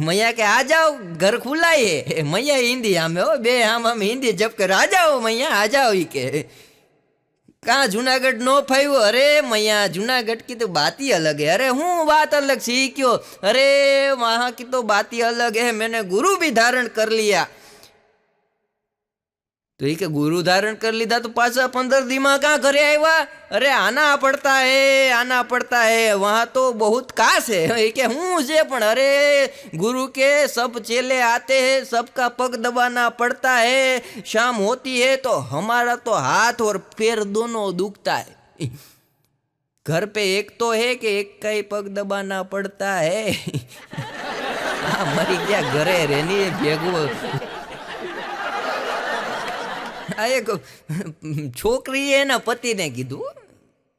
[SPEAKER 1] મૈયા કે આ જાઓ ઘર ખુલાય હે. મૈયા હિન્દી આમે હો, બે આમ હિન્દી જપ કરે, આ જાઓ મૈયા આ જાઓ. ઈ કે કાં જુનાગઢ નો ફાવ્યો? અરે મૈયા જુનાગઢ की तो बात ही अलग है. अरे हूँ बात अलग सीख्यो? अरे वहाँ की तो बात ही अलग है, मैंने गुरु भी धारण कर लिया. तो ये के गुरु धारण कर लीधा तो पाछा 15 दिमाग कहाँ घरे आया? अरे आना पड़ता है वहाँ तो बहुत काश है. ये के हूँ से पण अरे गुरु के सब चेले आते हैं, सबका पग दबाना पड़ता है. शाम होती है तो हमारा तो हाथ और पैर दोनों दुखता है. घर पे एक तो है कि एक का ही पग दबाना पड़ता है. मरी क्या घरे रहनी भेगो. આ એક છોકરીએ એના પતિને કીધું,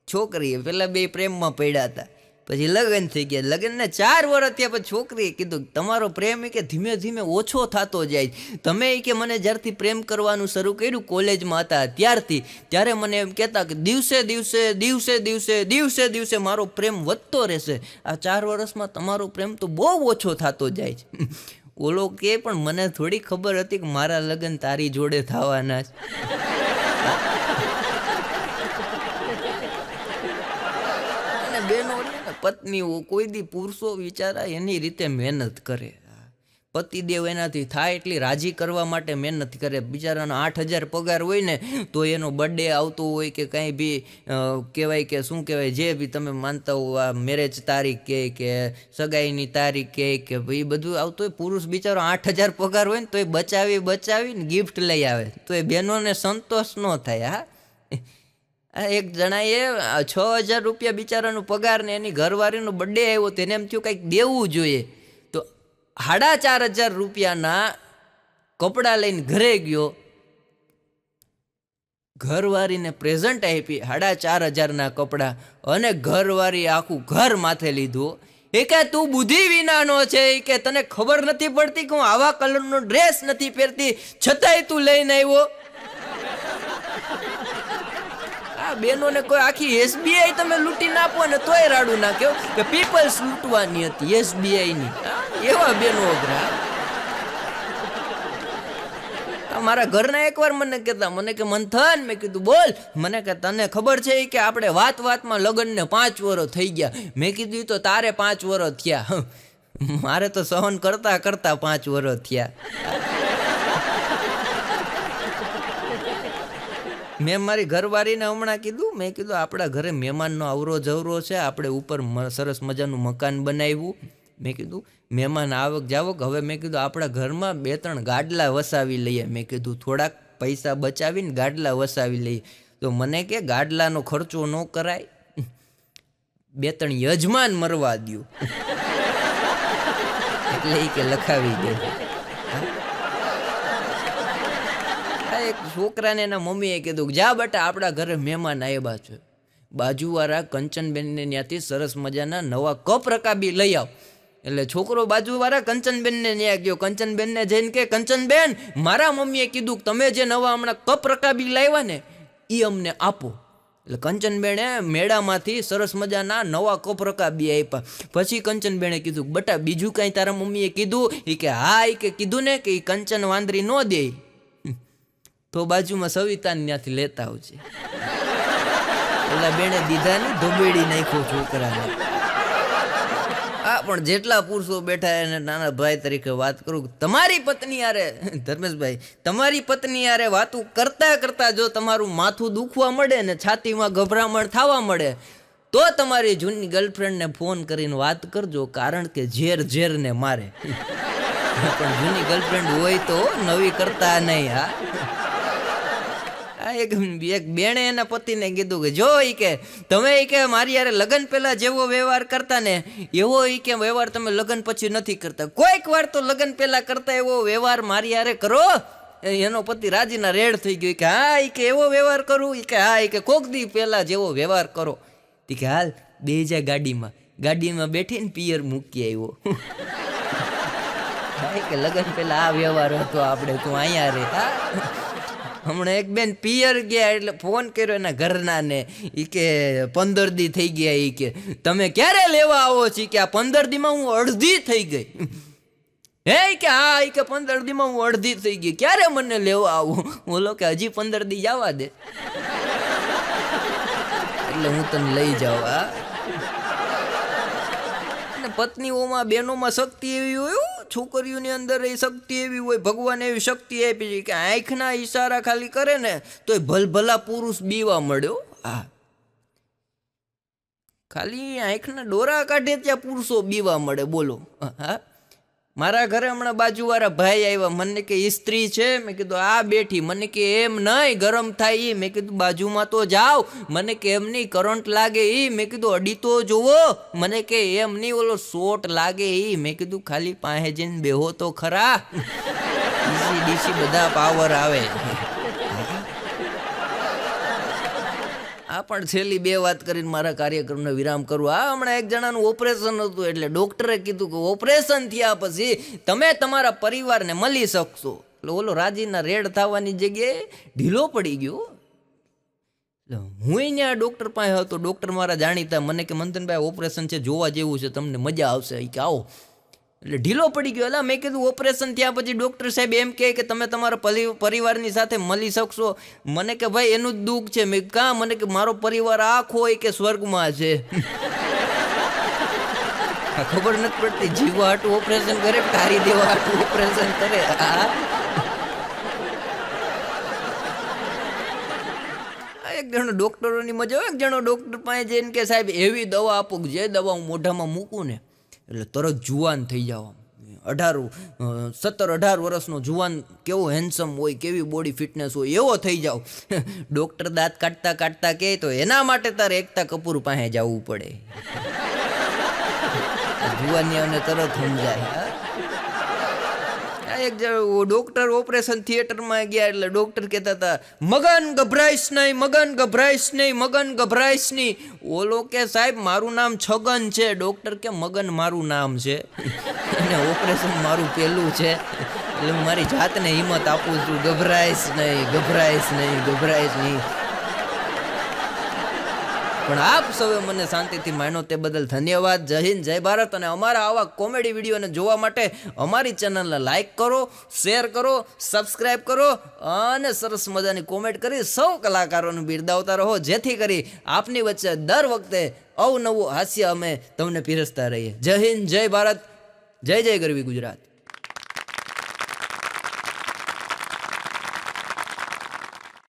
[SPEAKER 1] છોકરીએ પેલા બે પ્રેમમાં પડ્યા હતા, પછી લગ્ન થઈ ગયા. લગ્નને 4 વર્ષ થયા પછી છોકરીએ કીધું તમારો પ્રેમ કે ધીમે ધીમે ઓછો થતો જાય. તમે કે મને જ્યારથી પ્રેમ કરવાનું શરૂ કર્યું કોલેજમાં હતા ત્યારથી, ત્યારે મને એમ કહેતા કે દિવસે દિવસે મારો પ્રેમ વધતો રહેશે. આ 4 વર્ષમાં તમારો પ્રેમ તો બહુ ઓછો થતો જાય છે. ઓલો કે પણ મને થોડી ખબર હતી કે મારા લગ્ન તારી જોડે થવાના છે. અને બેનો પત્નીઓ કોઈ દી પુરુષો વિચારા એની રીતે મહેનત કરે. પતિદેવ એનાથી થાય એટલી રાજી કરવા માટે મહેનત કરે. બિચારાનો 8,000 પગાર હોય ને તો એનો બર્થડે આવતો હોય કે કંઈ બી કહેવાય કે શું કહેવાય જે બી તમે માનતા હો, આ મેરેજ તારીખ કે સગાઈની તારીખ કે એ બધું આવતું હોય. પુરુષ બિચારો 8,000 પગાર હોય ને તો એ બચાવીને ગિફ્ટ લઈ આવે તો એ બહેનોને સંતોષ ન થાય. હા, એક જણાએ 6,000 રૂપિયા બિચારાનો પગાર ને એની ઘરવાળીનો બર્થડે આવ્યો તેને એમ થયું કંઈક દેવું જોઈએ તો 4,500 રૂપિયાના કપડાં લઈને ઘરે ગયો. ઘરવાળીને પ્રેઝન્ટ આપી 4,500ના કપડાં અને ઘરવાળી આખું ઘર માથે લીધું. એ કે તું બુદ્ધિ વિનાનો છે કે તને ખબર નથી પડતી કે હું આવા કલરનો ડ્રેસ નથી પહેરતી છતાંય તું લઈને આવ્યો. આ બેનોને કોઈ આખી SBI તમે લૂંટી નાખો ને તોય રાડું નાખ્યો કે પીપલ્સ લૂંટવાની હતી SBIની. એવા બેનો અઘરા. મારા ઘરના એકવાર મને કહેતા, મને કે મંથન, મેં કીધું બોલ. મને કે તને ખબર છે કે આપણે વાતમાં લગ્નને 5 વર્ષ થઈ ગયા. મેં કીધું તો તારે 5 વર્ષ થયા, મારે તો સહન કરતા 5 વર્ષ થયા. મેં મારી ઘરવાળીને હમણાં કીધું, મેં કીધું આપણા ઘરે મહેમાનનો અવરો જવરો છે, આપણે ઉપર સરસ મજાનું મકાન બનાવ્યું. મેં કીધું મહેમાન આવક જાવક, હવે મેં કીધું આપણા ઘરમાં 2-3 ગાડલા વસાવી લઈએ. મેં કીધું થોડાક પૈસા બચાવીને ગાડલા વસાવી લઈએ. તો મને કે ગાડલાનો ખર્ચો ન કરાય, 2-3 યજમાન મરવા દ્યો. એટલે એ કે લખાવી દે. એક છોકરાને એના મમ્મીએ કીધું જા બેટા આપણા ઘરે મહેમાન આવ્યા છે, બાજુવાળા કંચનબેનને ત્યાંથી સરસ મજાના નવા કપ રકાબી લઈ આવ. એટલે છોકરો બાજુવાળા કંચનબેનને ત્યાં ગયો. કંચનબેનને જઈને કે કંચનબેન, મારા મમ્મીએ કીધું તમે જે નવા હમણાં કપ રકાબી લાવ્યા ને એ અમને આપો. એટલે કંચનબેને મેળામાંથી સરસ મજાના નવા કપ રકાબી આપ્યા. પછી કંચનબેને કીધું બેટા બીજું કાંઈ તારા મમ્મીએ કીધું? એ કે હા, એ કે કીધું ને કે કંચન વાંદરી ન દે તો બાજુમાં સવિતાને ત્યાંથી લેતા આવજે. ઓલા બેને દીધા ને ધોબેડી નાખ્યો છોકરાને. હા, પણ જેટલા પુરુષો બેઠા એને નાના ભાઈ તરીકે વાત કરું, તમારી પત્ની યારે, ધર્મેશભાઈ, તમારી પત્ની યારે વાતું કરતા જો તમારું માથું દુખવા મળે ને છાતીમાં ગભરામણ થવા મળે તો તમારી જૂની ગર્લફ્રેન્ડને ફોન કરીને વાત કરજો, કારણ કે ઝેર ને મારે. પણ જૂની ગર્લફ્રેન્ડ હોય તો નવી કરતા નહીં. હા, એક બેણે એના પતિને કીધું કે જો ઈ કે તમે ઈ કે મારી યારે લગ્ન પહેલા જેવો વ્યવહાર કરતા ને એવો ઈ કે વ્યવહાર તમે લગ્ન પછી નથી કરતા. કોઈક વાર તો લગ્ન પહેલા કરતા એવો વ્યવહાર મારી યારે કરો. એનો પતિ રાજીના રેડ થઈ ગયો કે હા, ઈ કે એવો વ્યવહાર કરું? ઈ કે હા, ઈ કે કોક દી પહેલા જેવો વ્યવહાર કરો. ઈ કે હાલ બે જા ગાડીમાં બેઠીને પિયર મૂકી આવ્યો. કે લગ્ન પહેલા આ વ્યવહાર હતો આપણે, તું અહીંયા રે. હા, હમણાં એક બેન પિયર ગયા એટલે ફોન કર્યો એના ઘરના ને, એ કે 15 દી થઈ ગયા. એ કે તમે ક્યારે લેવા આવો છો? કે આ 15 દીમાં હું અડધી થઈ ગઈ. હે કે હા, એ કે 15 દીમાં હું અડધી થઈ ગઈ, ક્યારે મને લેવા આવું? બોલો કે હજી 15 દી જવા દે એટલે હું તને લઈ જાઉં. અને પત્નીઓમાં બહેનોમાં શક્તિ એવી હોય, છોકરીઓની અંદર એ શક્તિ એવી હોય, ભગવાન એવી શક્તિ આપી છે કે આંખના ઈશારા ખાલી કરે ને તો એ ભલભલા પુરુષ બીવા મળ્યો. હા, ખાલી આંખના ડોરા કાઢે ત્યાં પુરુષો બીવા મળે. બોલો. હા, મારા ઘરે હમણાં બાજુવાળા ભાઈ આવ્યા, મને કે સ્ત્રી છે? મેં કીધું આ બેઠી. મને કે એમ નહીં, ગરમ થાય. મેં કીધું બાજુમાં તો જાઓ. મને કે એમ નહીં, કરંટ લાગે. મેં કીધું અડી તો જુઓ. મને કે એમ નહીં, ઓલો શોટ લાગે. મેં કીધું ખાલી પાસે જઈને બેહો તો ખરા, ડીસી બધા પાવર આવે. આ પણ છેલ્લી 2 વાત કરીને મારા કાર્યક્રમને વિરામ કરું. આ હમણાં એક જણાનું ઓપરેશન હતું એટલે ડૉક્ટરે કીધું કે ઓપરેશન થયા પછી તમે તમારા પરિવારને મળી શકશો. એટલે ઓલો રાજીના રેડ થવાની જગ્યાએ ઢીલો પડી ગયો. હું અહીંયા ડૉક્ટર પાસે હતો. ડૉક્ટર મારા જાણીતા, મને કે મંથનભાઈ ઓપરેશન છે, જોવા જેવું છે, તમને મજા આવશે. કે આવો. એટલે ઢીલો પડી ગયો. એટલે મેં કીધું ઓપરેશન થયા પછી ડૉક્ટર સાહેબ એમ કહે કે તમે તમારા પરિવારની સાથે મળી શકશો. મને કે ભાઈ એનું જ દુઃખ છે. મેં કાં? મને કે મારો પરિવાર આખો હોય કે સ્વર્ગમાં છે. ખબર નથી પડતી જીવવા હાટું ઓપરેશન કરે કારી દેવા હાટું ઓપરેશન કરે. એક જણો ડોક્ટરોની મજા આવે. એક જણો ડોક્ટર પાસે જઈને કે સાહેબ એવી દવા આપો કે જે દવા હું મોઢામાં મૂકું ને એટલે તરત જુવાન થઈ જાવ. 17-18 વર્ષનો જુવાન કેવો હેન્ડસમ હોય, કેવી બોડી ફિટનેસ હોય એવો થઈ જાવ. ડોક્ટર દાંત કાઢતા કાઢતા કહે તો એના માટે તારે એકતા કપૂર પાસે જવું પડે. જુવાનીઓને તરત સમજાય. એક ડોક્ટર ઓપરેશન થિયેટરમાં ગયા એટલે ડોક્ટર કહેતા હતા મગન ગભરાઈશ નહીં, મગન ગભરાઈશ નહીં, મગન ગભરાઈશ નહીં. ઓલો કે સાહેબ મારું નામ છગન છે. ડોક્ટર કે મગન મારું નામ છે અને ઓપરેશન મારું પહેલું છે એટલે હું મારી જાતને હિંમત આપું છું. ગભરાઈશ નહીં, ગભરાઈશ નહીં, ગભરાઈશ નહીં. પણ આપ સૌએ મને શાંતિથી માન્યો તે બદલ ધન્યવાદ. જય હિન્દ, જય ભારત. અને અમારા આવા કોમેડી વિડીયોને જોવા માટે અમારી ચેનલને લાઈક કરો, શેર કરો, સબસ્ક્રાઈબ કરો અને સરસ મજાની કોમેન્ટ કરી સૌ કલાકારોને બિરદાવતા રહો, જેથી કરી આપની વચ્ચે દર વખતે અવનવું હાસ્ય અમે તમને પીરસતા રહીએ. જય હિન્દ, જય ભારત, જય જય ગરવી ગુજરાત.